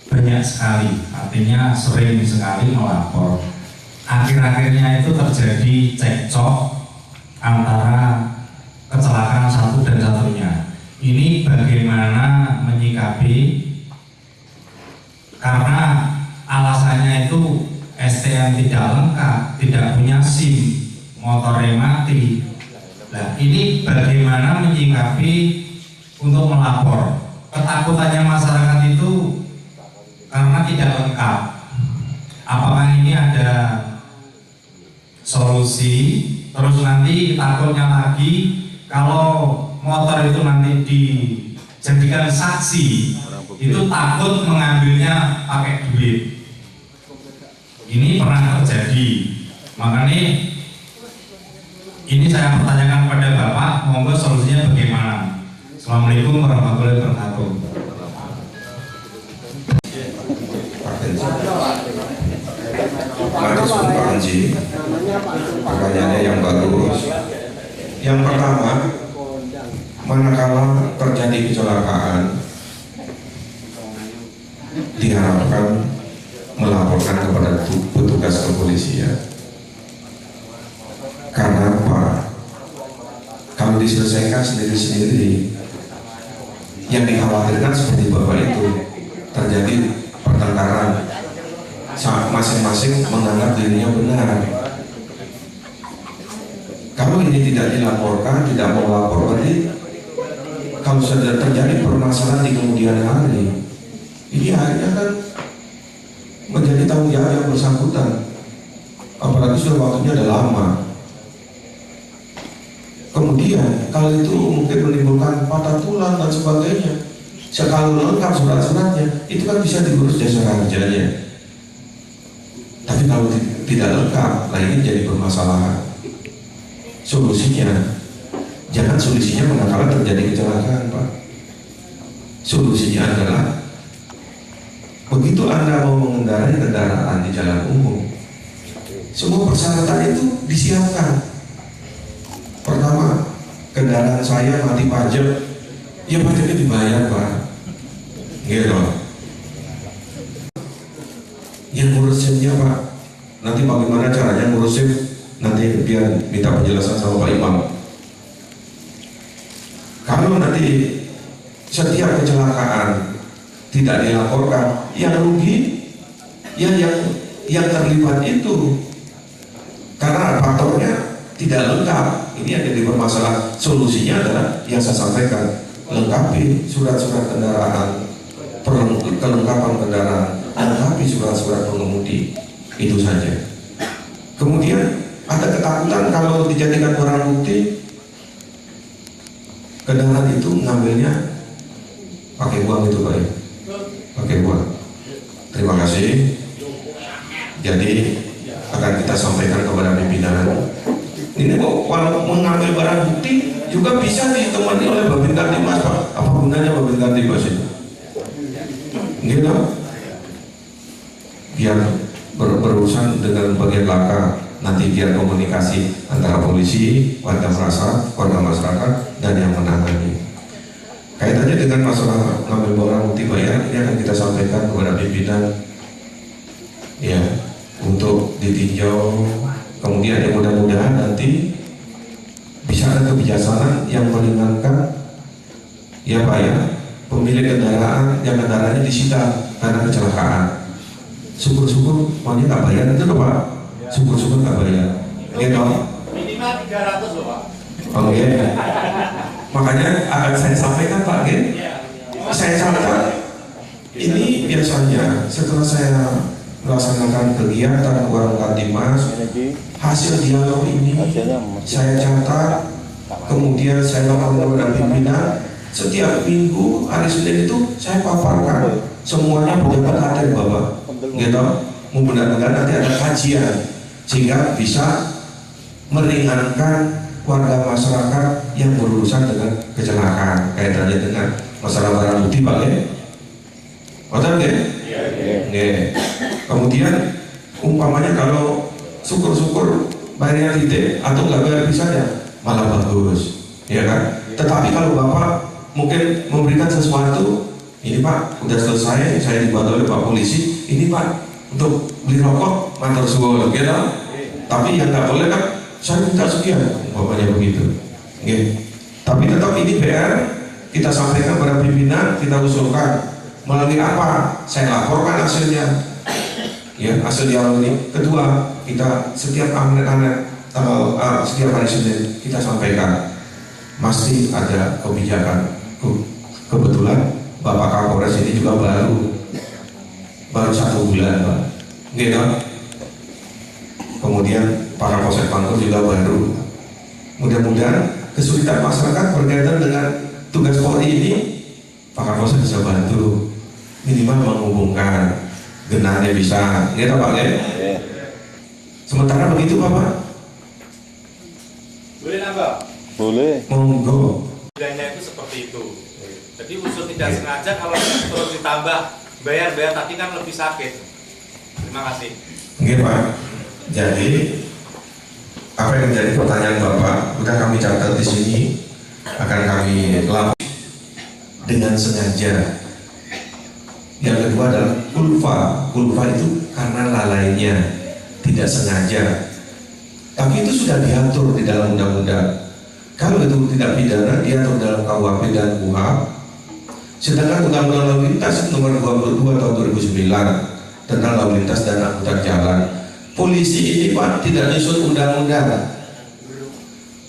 banyak sekali, artinya sering sekali melapor. Akhir-akhirnya itu terjadi cekcok antara kecelakaan satu dan satunya. Ini bagaimana menyikapi, karena alasannya itu STM tidak lengkap, tidak punya SIM, motornya mati. Nah, ini bagaimana menyikapi untuk melapor? Ketakutannya masyarakat itu karena tidak lengkap. Apakah ini ada solusi? Terus nanti takutnya lagi kalau motor itu nanti dijadikan saksi, itu takut mengambilnya pakai duit. Ini pernah terjadi. Makanya ini saya pertanyakan kepada Bapak, monggo solusinya bagaimana? Assalamualaikum warahmatullahi wabarakatuh. Pak Haji, pertanyaannya yang bagus. Yang pertama, manakala terjadi kecelakaan, diharapkan melaporkan kepada petugas kepolisian. Karena apa? Kalau diselesaikan sendiri-sendiri, yang dikhawatirkan seperti Bapak itu terjadi pertengkaran, masing-masing menganggap dirinya benar. Kalau ini tidak dilaporkan, tidak mau lapor, berarti kalau sudah terjadi permasalahan di kemudian hari, ini akhirnya kan menjadi tanggung jawab yang bersangkutan, apalagi sudah waktunya udah lama. Kemudian kalau itu mungkin menimbulkan patah tulang dan sebagainya, sekali lengkap surat-suratnya itu kan bisa diurus jasa harganya. Tapi kalau tidak lengkap, nah ini jadi permasalahan. Solusinya, jangan solusinya manakala terjadi kecelakaan, Pak. Solusinya adalah begitu Anda mau mengendarai kendaraan di jalan umum, semua persyaratan itu disiapkan. Pertama, kendaraan saya mati pajak, ya pajaknya dibayar, Pak. Gitu. Yang ngurusinnya, Pak, nanti bagaimana caranya ngurusin, nanti biar minta penjelasan sama Pak Imam. Kalau nanti setiap kecelakaan tidak dilaporkan, yang rugi yang terlibat itu, karena faktornya tidak lengkap. Ini yang jadi permasalahan. Solusinya adalah yang saya sampaikan, lengkapi surat-surat kendaraan, kelengkapan kendaraan, lengkapi surat-surat pengemudi, itu saja. Kemudian ada ketakutan kalau dijadikan barang bukti, kendaraan itu ngambilnya pakai uang itu, Pak, ya? Pakai uang. Terima kasih. Jadi akan kita sampaikan kepada pimpinan. Ini kok kalau mengambil barang bukti juga bisa ditemani oleh Babin Kamtibmas, Pak. Apa gunanya Babin Kamtibmas itu? Gitu. Biar berurusan dengan bagian laka, nanti biar komunikasi antara polisi, warga masyarakat, dan yang menangani. Kaitannya dengan masalah ngambil barang bukti bayar, ini akan kita sampaikan kepada pimpinan, ya, untuk ditinjau. Kemudian yang mudah-mudahan nanti bisa ada kebijaksanaan yang meringankan, ya Pak ya, pemilik kendaraan yang kendaraannya disita karena kecelakaan. Syukur-syukur maunya nggak bayar itu loh, Pak. Syukur-syukur nggak bayar. Gitu. Minimal 300 loh, Pak. Oke. Makanya akan saya sampaikan, Pak. Saya catat ini biasanya setelah saya melaksanakan kegiatan warung Kamtibmas, hasil dialog ini saya catat, kemudian saya lakukan kepada pimpinan. Setiap minggu hari Senin itu saya paparkan semuanya pejabat hadir, Bapak. Gitu. Mudah-mudahan nanti ada kajian sehingga bisa meringankan warga masyarakat yang berurusan dengan kecelakaan kaitannya dengan masalah barang bukti, Pak, ya. Betul nggak? Iya. Kemudian umpamanya kalau syukur-syukur bayarnya titik atau nggak bayar bisa ya malah bagus, ya kan? Tetapi kalau Bapak mungkin memberikan sesuatu, ini Pak udah selesai, saya dibantu oleh Pak Polisi, ini Pak untuk beli rokok matur suwun, gitu. Tapi yang nggak boleh kan, saya minta sekian, umpamanya begitu. Tapi tetap ini PR kita sampaikan pada pimpinan, kita usulkan melalui apa? Saya laporkan hasilnya. Ya, hasil dialog ini. Kedua, kita setiap setiap hari Senin kita sampaikan mesti ada kebijakan. Kebetulan Bapak Kapolres ini juga baru 1 bulan, Pak. Gitu. Kemudian para Kapolsek Pangkor juga baru. Mudah-mudahan kesulitan masyarakat berkaitan dengan tugas Polri ini, Pak Kapolsek bisa bantu, minimal menghubungkan, genarnya bisa, gitu Pak, ya? Sementara begitu, Bapak. Boleh nambah? Boleh. Monggo. Bedanya itu seperti itu. Jadi unsur tidak sengaja kalau terus ditambah bayar tadi kan lebih sakit. Terima kasih. Oke, Pak. Jadi apa yang menjadi pertanyaan Bapak sudah kami catat di sini, akan kami lapor dengan sengaja. Yang kedua adalah kulfa itu karena lalainya, tidak sengaja. Tapi itu sudah diatur di dalam undang-undang. Kalau itu tidak pidana, diatur dalam KUHP dan KUHP. Sedangkan Undang-Undang Lalu Lintas nomor 22 tahun 2009 tentang lalu lintas dan angkutan jalan, polisi ini Pak tidak nyusun undang-undang.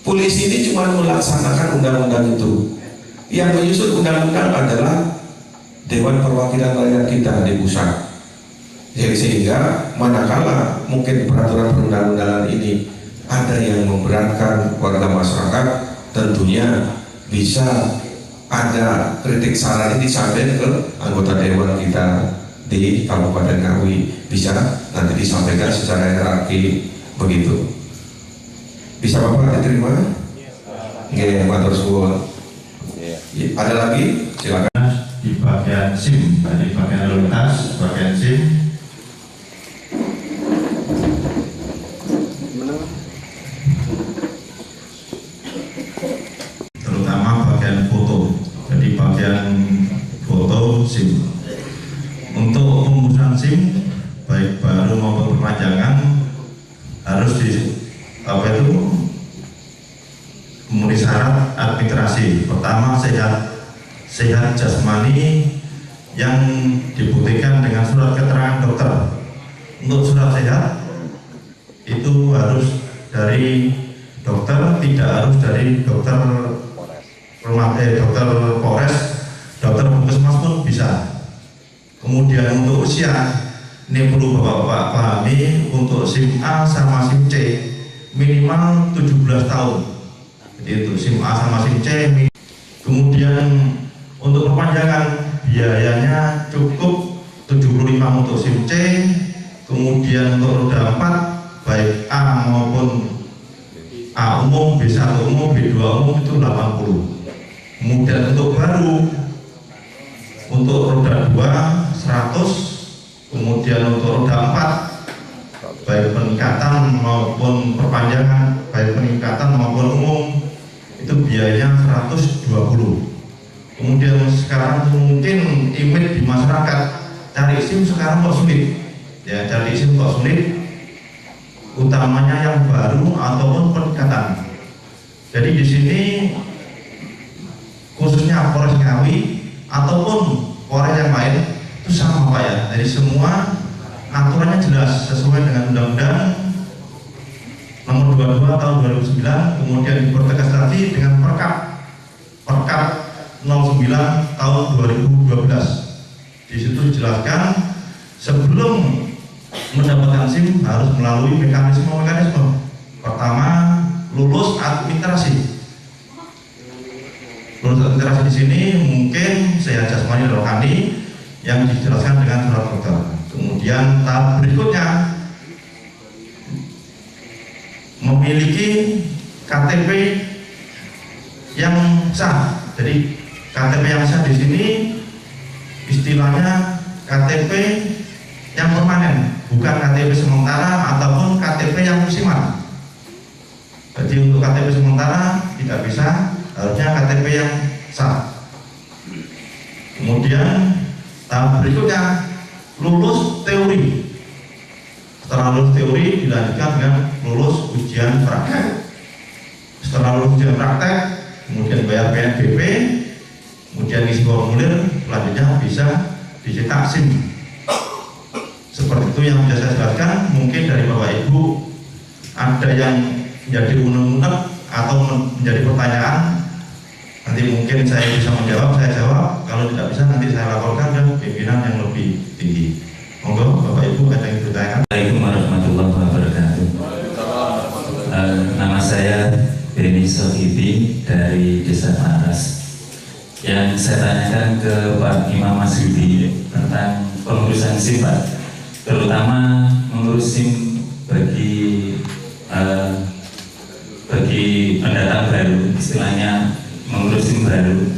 Polisi ini cuma melaksanakan undang-undang itu. Yang menyusun undang-undang adalah Dewan Perwakilan Rakyat kita di pusat. Jadi sehingga manakala mungkin peraturan perundang-undangan ini ada yang memberatkan warga masyarakat, tentunya bisa ada kritik saran ini disampaikan ke anggota dewan kita di Kabupaten Ngawi, bisa nanti disampaikan secara hierarki begitu. Bisa Bapak diterima? Nggih, matur suwun. Ada lagi? Silakan. Di bagian SIM, di bagian lalu lintas, bagian SIM. Terutama bagian foto. Jadi bagian foto SIM. Untuk pembusuhan SIM, baik baru maupun perpanjangan harus memenuhi syarat administrasi. Pertama, sehat jasmani yang dibuktikan dengan surat keterangan dokter. Untuk surat sehat itu harus dari dokter, tidak harus dari dokter dokter Polres, dokter puskesmas pun bisa. Kemudian untuk usia, ini perlu Bapak-bapak pahami, untuk SIM A sama SIM C minimal 17 tahun. Itu SIM A sama SIM C. Kemudian untuk perpanjangan biayanya cukup 75 untuk SIM C. Kemudian untuk roda 4 baik A maupun A umum, B1 umum, B2 umum itu 80. Kemudian untuk baru untuk roda 2 100. Kemudian untuk roda 4 baik peningkatan maupun perpanjangan, baik peningkatan maupun umum itu biayanya 120. Kemudian sekarang mungkin image di masyarakat cari SIM sekarang kok sulit, ya cari SIM kok sulit, utamanya yang baru ataupun peningkatan. Jadi di sini khususnya Polres Ngawi ataupun Polres yang lain itu sama Pak ya. Jadi semua aturannya jelas sesuai dengan Undang-Undang Nomor 22 Tahun 2009, kemudian dipertegas lagi dengan Perkap 09 Tahun 2012. Di situ dijelaskan sebelum mendapatkan SIM harus melalui mekanisme. Pertama, lulus administrasi. Lulus administrasi di sini mungkin sehat jasmani rohani yang dijelaskan dengan surat dokter. Kemudian tahap berikutnya memiliki KTP yang sah. Jadi KTP yang sah di sini istilahnya KTP yang permanen, bukan KTP sementara ataupun KTP yang musiman. Jadi untuk KTP sementara tidak bisa, harusnya KTP yang sah. Kemudian tahap berikutnya lulus teori. Setelah lulus teori dilanjutkan dengan lulus ujian praktek. Setelah lulus ujian praktek, kemudian bayar PNBP, kemudian isi formulir, selanjutnya bisa dicetak SIM. Seperti itu yang bisa saya jelaskan. Mungkin dari Bapak Ibu ada yang menjadi unek-unek atau menjadi pertanyaan, nanti mungkin saya bisa menjawab, saya jawab. Kalau tidak bisa nanti saya laporkan ke pimpinan yang lebih tinggi. Monggo Bapak Ibu ada yang bertanya. Assalamualaikum warahmatullahi wabarakatuh. Nama saya Beni Sohidi dari Desa Paras. Yang saya tanyakan ke Pak Imam Masyudi tentang pengurusan SIM, Pak, terutama mengurus SIM bagi pendatang baru, istilahnya mengurus SIM baru.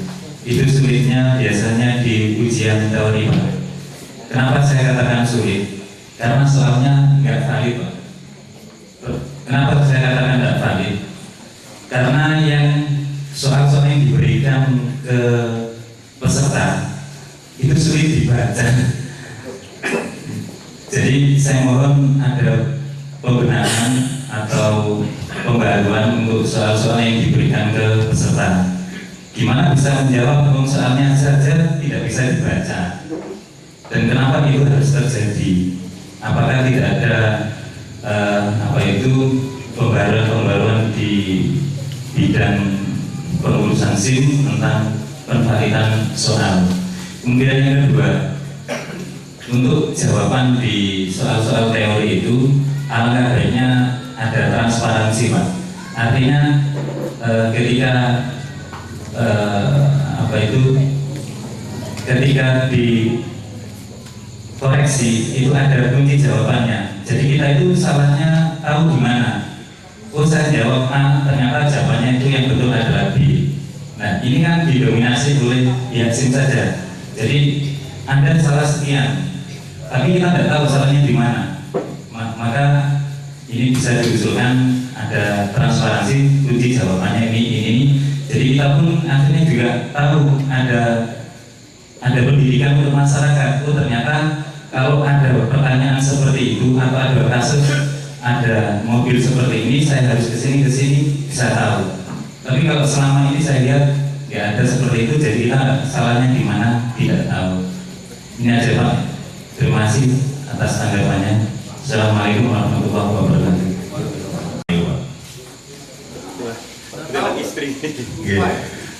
Itu sulitnya biasanya di ujian teori, Pak. Kenapa saya katakan sulit? Karena soalnya nggak valid, Pak. Kenapa saya katakan nggak valid? Karena yang soal-soal yang diberikan ke peserta itu sulit dibaca. Jadi saya mohon ada pembenahan atau pembaruan untuk soal-soal yang diberikan ke peserta. Gimana bisa menjawab soalnya saja tidak bisa dibaca? Dan kenapa itu harus terjadi? Apakah tidak ada pembaruan di bidang pengurusan SIM tentang penvalidan soal. Kemudian yang kedua, untuk jawaban di soal-soal teori itu alangkah baiknya ada transparansi, Pak. Artinya ketika ketika dikoreksi itu ada kunci jawabannya. Jadi kita itu salahnya tahu di mana. Oh, saya jawab A, ternyata jawabannya itu yang betul adalah B. Nah, ini kan didominasi oleh pihak SIM saja. Jadi Anda salah sekian, tapi kita tidak tahu salahnya di mana. Maka ini bisa diusulkan ada transparansi, kunci jawabannya ini. Jadi kita pun akhirnya juga tahu ada pendidikan untuk masyarakat. Oh, ternyata kalau ada pertanyaan seperti itu atau ada kasus ada mobil seperti ini, saya harus kesini bisa tahu. Tapi kalau selama ini saya lihat ya ada seperti itu, jadi kita salahnya di mana tidak tahu. Ini aja Pak. Terima kasih atas tanggapannya. Assalamualaikum warahmatullahi wabarakatuh.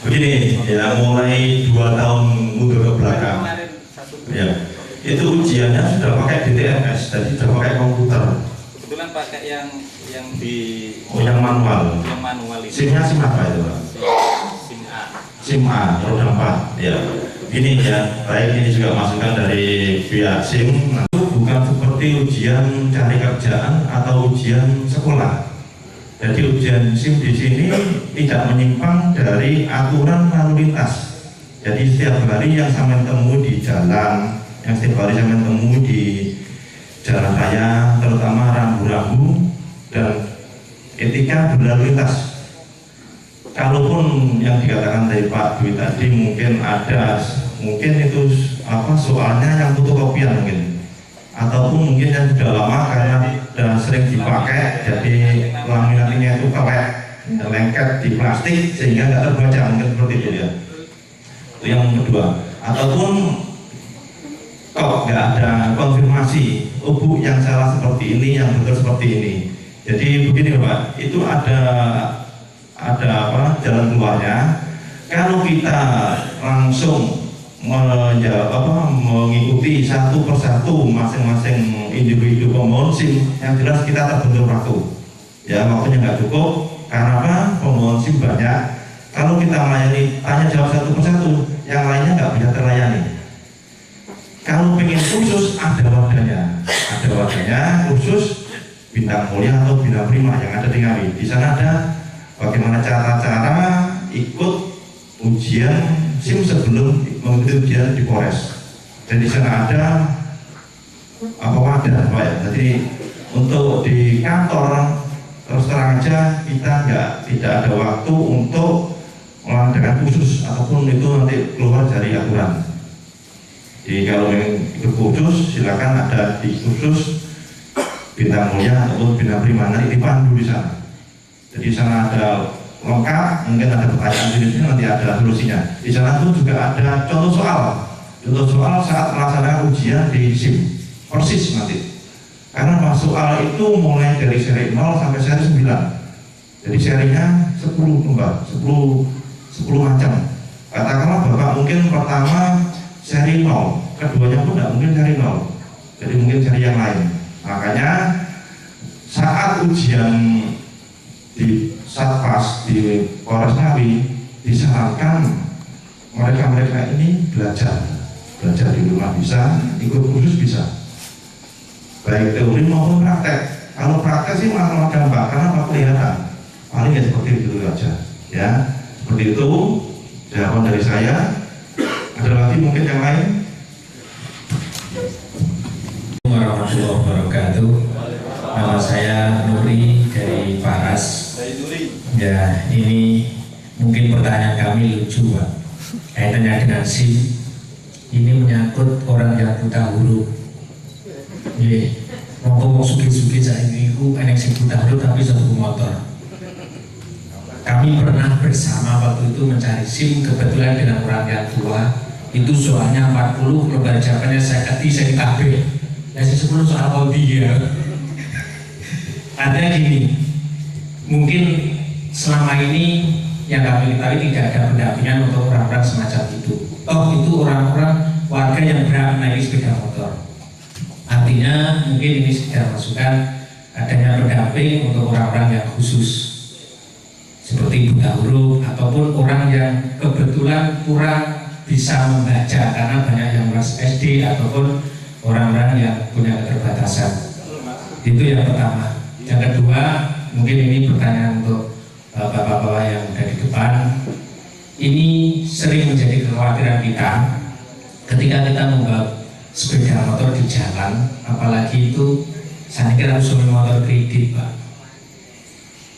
Begini ya, mulai 2 tahun mundur ke belakang ya, itu ujiannya sudah pakai DTMS, jadi sudah pakai komputer. Kebetulan pakai yang di yang manual. Yang manual itu. SIM-nya SIM apa itu, Pak? SIM A. SIM A, roda 4 ya. Ini ya, baik ini juga masukan dari pihak SIM. Itu bukan seperti ujian cari kerjaan atau ujian sekolah. Jadi ujian SIM di sini tidak menyimpang dari aturan lalu lintas. Jadi setiap hari yang sampai temu di jalan, yang setiap hari sampai temu di jalan raya, terutama rambu-rambu dan etika berlalu lintas. Kalaupun yang dikatakan dari Pak Dwi tadi mungkin itu soalnya yang fotokopian mungkin, ataupun mungkin yang sudah lama karena sudah sering dipakai, jadi laminatnya itu lengket di plastik sehingga nggak terbaca, mungkin seperti itu ya. Itu yang kedua. Ataupun kok nggak ada konfirmasi, oh Bu yang salah seperti ini, yang betul seperti ini. Jadi begini Pak, itu ada jalan keluarnya. Kalau kita langsung mengikuti satu persatu masing-masing individu pemohon SIM, yang jelas kita terbentur waktu. Ya, waktunya nggak cukup. Karena apa? Pemohon SIM banyak. Kalau kita melayani tanya jawab satu persatu, yang lainnya nggak bisa terlayani. Kalau pengen khusus ada wadahnya khusus bintang mulia atau bintang prima yang ada di Ngawi. Di sana ada bagaimana cara ikut ujian SIM sebelum mengikuti ujian di Polres. Dan di sana ada wadah Pak ya. Jadi untuk di kantor terus terang aja kita tidak ada waktu untuk mengadakan khusus ataupun itu nanti keluar dari aturan. Jadi kalau ingin ikut khusus silakan ada di khusus bintang mulia ataupun bintang prima, nanti dipandu di sana. Jadi di sana ada lengkap, mungkin ada pertanyaan di sini nanti ada solusinya. Di sana pun juga ada contoh soal saat melaksanakan ujian di SIM persis nanti. Karena soal itu mulai dari seri 0 sampai seri 9. Jadi serinya 10 lembar, 10 macam. Katakanlah Bapak mungkin pertama seri 0, keduanya pun tidak mungkin seri 0. Jadi mungkin seri yang lain. Makanya saat ujian di Satpas di Polres Ngawi disarankan mereka ini belajar di rumah bisa, ikut khusus bisa, baik teori maupun praktek. Kalau praktek sih malah gampang karena apa, kelihatan. Paling ya seperti itu aja ya, seperti itu jawaban dari saya. Ada lagi mungkin yang lain? Warahmatullahi wabarakatuh. Nama saya Nuri dari Paras. Ya, ini mungkin pertanyaan kami lucu Pak. Kaitannya dengan SIM. Ini menyangkut orang yang buta huruf. Ngomong suki-suki saya ini enek sing buta huruf tapi satu motor. Kami pernah bersama waktu itu mencari SIM, kebetulan dengan orang yang tua. Itu soalnya 40, lembar jawabannya saya KB. Ya 10 soal Audi ya. Artinya gini, mungkin selama ini yang kami ketahui tidak ada pendampingan untuk orang-orang semacam itu. Itu orang-orang warga yang berhak menaiki sepeda motor. Artinya mungkin ini sudah masukkan adanya pendamping untuk orang-orang yang khusus seperti buta huruf ataupun orang yang kebetulan kurang bisa membaca karena banyak yang kelas SD ataupun orang-orang yang punya keterbatasan. Itu yang pertama. Yang kedua, mungkin ini pertanyaan untuk bapak-bapak yang ada di depan. Ini sering menjadi kekhawatiran kita ketika kita membawa sepeda motor di jalan, apalagi itu saya kira harus motor kredit, Pak.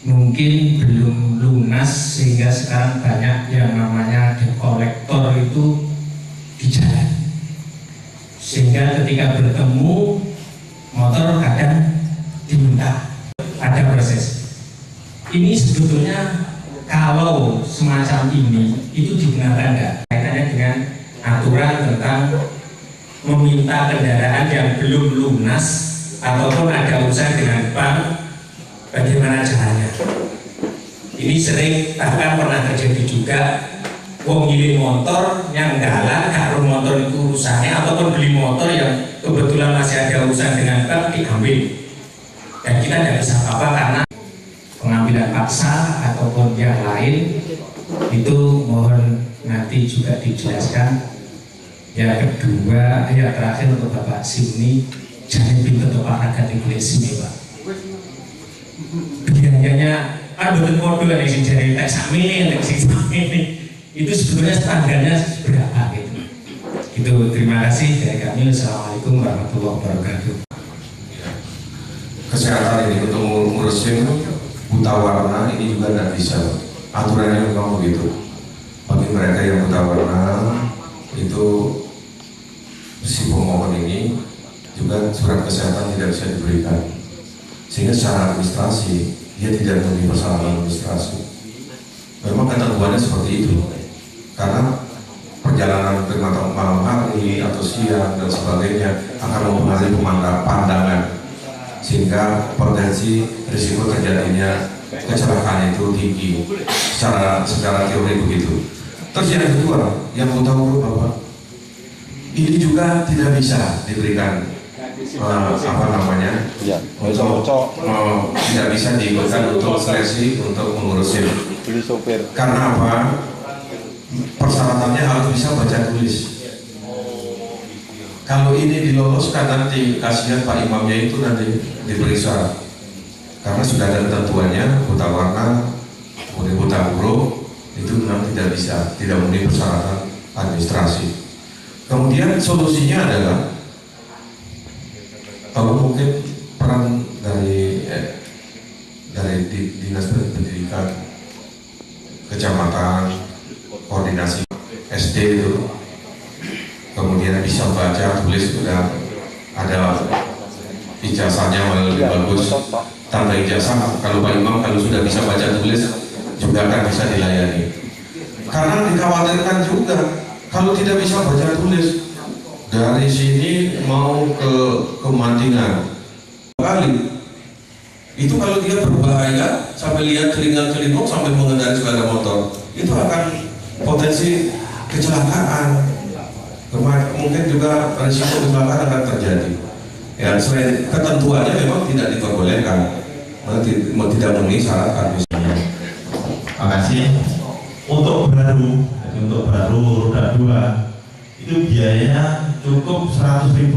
Mungkin belum lunas sehingga sekarang banyak yang namanya debt collector itu di jalan. Sehingga ketika bertemu motor kadang diminta, ada proses. Ini sebetulnya kalau semacam ini itu digunakan enggak? Kaitannya dengan aturan tentang meminta kendaraan yang belum lunas ataupun ada urusan dengan bank, bagaimana caranya? Ini sering bahkan pernah terjadi juga. Wong milih motor yang dalam karo motor itu urusannya ataupun beli motor yang kebetulan masih ada urusan dengan bank diambil. Dan kita tidak bisa apa-apa karena pengambilan paksa ataupun yang lain itu mohon nanti juga dijelaskan. Yang kedua, yang terakhir untuk Bapak SIM ini jangan pintu Pak Raga boleh SIM ya Pak. Biayanya betul modul yang isi dari tes ini, itu sebetulnya standarnya berapa gitu. Itu terima kasih dari kami. Assalamualaikum warahmatullahi wabarakatuh. Kesehatan ini untuk ngurus SIM buta warna ini juga tidak bisa. Aturannya memang begitu. Bagi mereka yang buta warna itu si pemohon ini juga surat kesehatan tidak bisa diberikan, sehingga secara administrasi dia tidak memenuhi persyaratan administrasi. Memang ketentuannya seperti itu, karena perjalanan terutama malam hari atau siang dan sebagainya akan mempengaruhi pandangan, sehingga potensi risiko terjadinya kecelakaan itu tinggi. Secara teori begitu. Terus yang kedua, yang buta huruf Bapak, ini juga tidak bisa diberikan untuk tidak bisa diikutkan untuk seleksi untuk mengurus SIM. Karena apa? Persyaratannya harus bisa baca tulis. Kalau ini diloloskan nanti kasihan Pak Imamnya itu nanti diperiksa, karena sudah ada ketentuannya buta warna, kemudian buta huruf itu memang tidak bisa, tidak memenuhi persyaratan administrasi. Kemudian solusinya adalah kalau mungkin peran dari dinas pendidikan kecamatan, koordinasi SD itu, kemudian bisa baca tulis, sudah ada ijazahnya lebih bagus, tanda ijazah. Kalau Pak Imam kalau sudah bisa baca tulis juga akan bisa dilayani. Karena dikhawatirkan juga kalau tidak bisa baca tulis dari sini mau ke Mandingan kali itu, kalau dia berbahaya sampai lihat telinga-telingok sampai mengendarai sepeda motor, itu akan potensi kecelakaan. Mungkin juga risiko kecelakaan akan terjadi. Ya, selain ketentuannya memang tidak diperbolehkan, tidak memenuhi syarat administrasi. Terima kasih. Untuk baru roda 2 itu biayanya cukup Rp100.000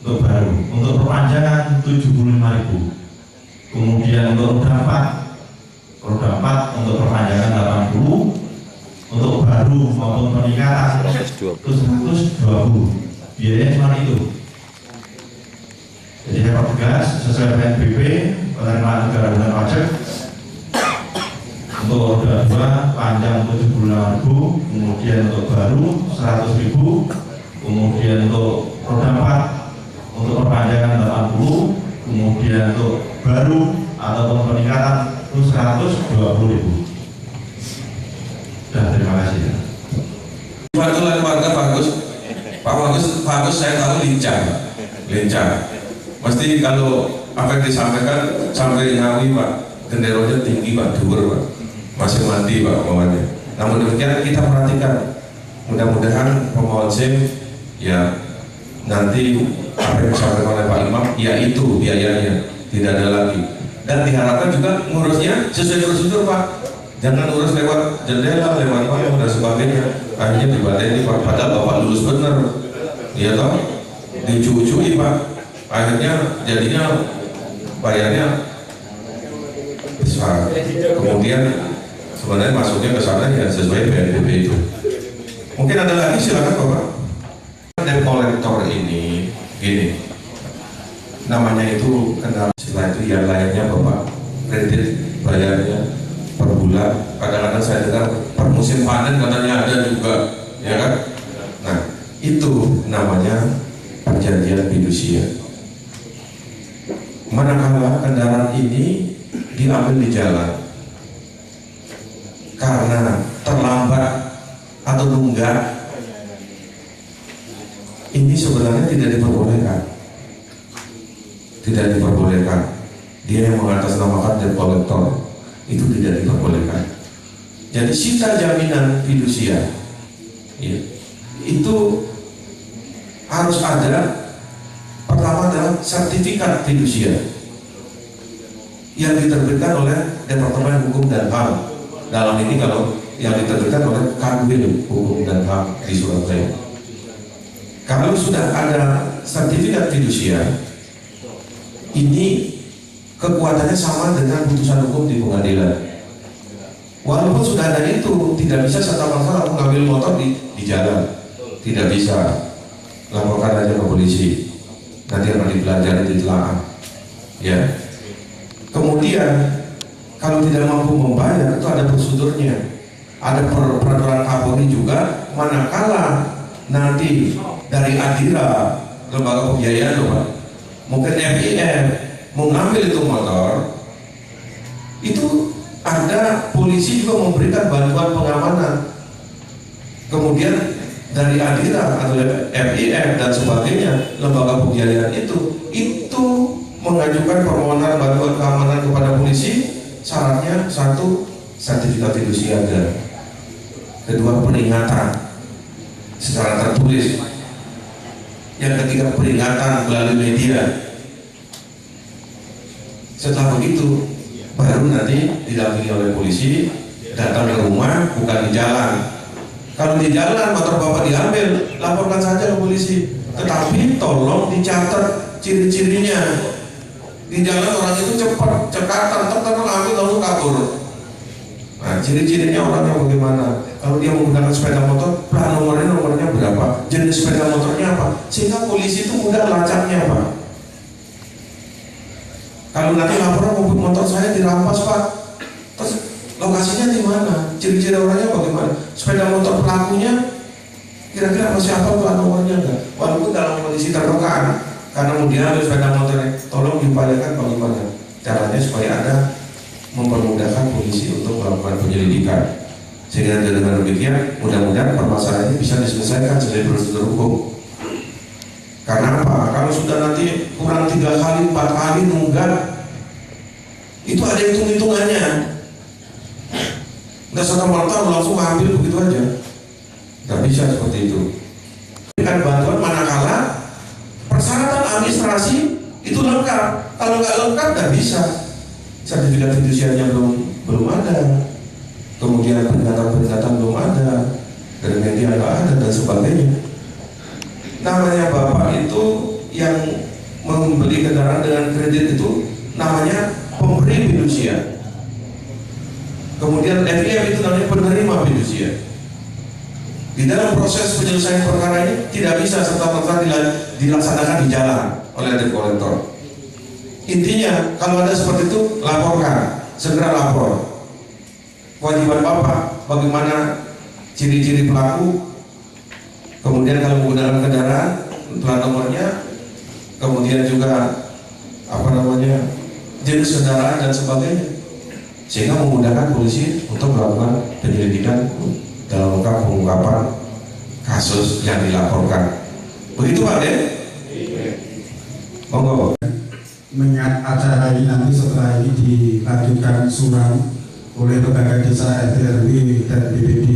untuk baru. Untuk perpanjangan Rp75.000. Kemudian untuk roda 4 untuk perpanjangan 80, untuk baru maupun peningkatan itu 120. Biayanya cuma itu. Jadi saya pertegas sesuai PNBP, penerimaan negara bulan pajak. Untuk roda 2 panjang 75.000, kemudian untuk baru 100.000, kemudian untuk roda 4 untuk perpanjangan 80, kemudian untuk baru ataupun peningkatan itu 120.000. Terima kasih. Bantuan warga bagus, Pak bagus saya tahu lincah. Mesti kalau apa yang disampaikan sampai Ngawi Pak, genderonya tinggi Pak, dhuwur Pak. masih mati Pak bawahnya. Namun demikian kita perhatikan, mudah-mudahan pemohon SIM ya nanti apa yang disampaikan oleh Pak Imam yaitu biayanya tidak ada lagi, dan diharapkan juga ngurusnya sesuai prosedur Pak, jangan urus lewat jendela, lewat payung dan sebagainya, akhirnya dibateni Pak, padahal Bapak lulus bener ya toh, diucu-ucui Pak, akhirnya jadinya bayarnya besar, kemudian sebenarnya masuknya ke sana ya sesuai PNBP itu. Mungkin ada lagi, silakan Bapak. Debt collector ini gini, namanya itu kenal, setelah itu ya layaknya Bapak kredit bayarnya per bulan, kadang-kadang saya dengar per musim panen katanya ada juga, ya kan? Nah itu namanya perjanjian fidusia. Manakala kendaraan ini diambil di jalan karena terlambat atau nunggak, ini sebenarnya tidak diperbolehkan. Tidak diperbolehkan. Dia yang mengatasnamakan debt collector, itu tidak diperbolehkan. Jadi sisa jaminan fidusia ya, itu harus ada. Pertama adalah sertifikat fidusia yang diterbitkan oleh Departemen Hukum dan HAM. Dalam ini kalau yang diterbitkan oleh Kanwil Hukum dan HAM di Surabaya. Kalau sudah ada sertifikat fidusia, ini kekuatannya sama dengan putusan hukum di pengadilan. Walaupun sudah ada itu, tidak bisa serta-merta mengambil motor di jalan, tidak bisa. Laporkan aja ke polisi, nanti akan dipelajari, ditelaah. Ya. Kemudian kalau tidak mampu membayar, itu ada prosedurnya, ada peraturan Kapolri juga. Manakala nanti dari Adira, lembaga pembiayaan loh Pak, mungkin FIM mengambil itu motor, itu ada polisi juga memberikan bantuan pengamanan. Kemudian dari Adira atau FIM dan sebagainya, lembaga pembiayaan itu mengajukan permohonan bantuan keamanan kepada polisi. Syaratnya satu, sertifikat fidusia ada. Kedua, peringatan secara tertulis. Yang ketiga, peringatan melalui media. Setelah begitu, baru nanti didampingi oleh polisi, datang ke rumah, bukan di jalan. Kalau di jalan motor Bapak diambil, laporkan saja ke polisi. Tetapi tolong dicatat ciri-cirinya. Di jalan orang itu cepat, cekatan, ambil langsung kabur. Nah, ciri-cirinya orangnya bagaimana? Kalau dia menggunakan sepeda motor, plat nomornya berapa? Jenis sepeda motornya apa? Sehingga polisi itu mudah lacaknya Pak. Kalau nanti laporan motor saya dirampas Pak, terus lokasinya di mana? Ciri-ciri orangnya bagaimana? Sepeda motor pelakunya kira-kira masih apa plat nomornya enggak? Walaupun dalam kondisi tertekan, karena mau diambil sepeda motornya, tolong diupayakan bagaimana caranya supaya ada mempermudahkan polisi untuk melakukan penyelidikan, sehingga dengan demikian mudah-mudahan permasalahan ini bisa diselesaikan sesuai prosedur hukum. Karena apa? Kalau sudah nanti kurang 3 kali, 4 kali nunggak, itu ada hitung-hitungannya. Nggak serta-merta langsung ambil begitu aja, nggak bisa seperti itu. Berikan bantuan manakala persyaratan administrasi itu lengkap. Kalau nggak lengkap nggak bisa. Sertifikat fidusianya belum ada, kemudian peringatan belum ada, dari media nggak ada dan sebagainya. Namanya Bapak itu yang membeli kendaraan dengan kredit itu namanya pemberi fidusia. Kemudian FIM itu namanya penerima fidusia. Di dalam proses penyelesaian perkara ini tidak bisa serta-merta dilaksanakan di jalan oleh debt collector. Intinya kalau ada seperti itu, laporkan, segera lapor. Kewajiban Bapak bagaimana ciri-ciri pelaku, kemudian kalau menggunakan kendaraan, plat nomornya, kemudian juga jenis kendaraan dan sebagainya, sehingga memudahkan polisi untuk melakukan penyelidikan dalam rangka pengungkapan kasus yang dilaporkan. Begitu Pak Den? Monggo. Acara ini nanti setelah ini dilanjutkan surat oleh lembaga desa RT RW dan BPD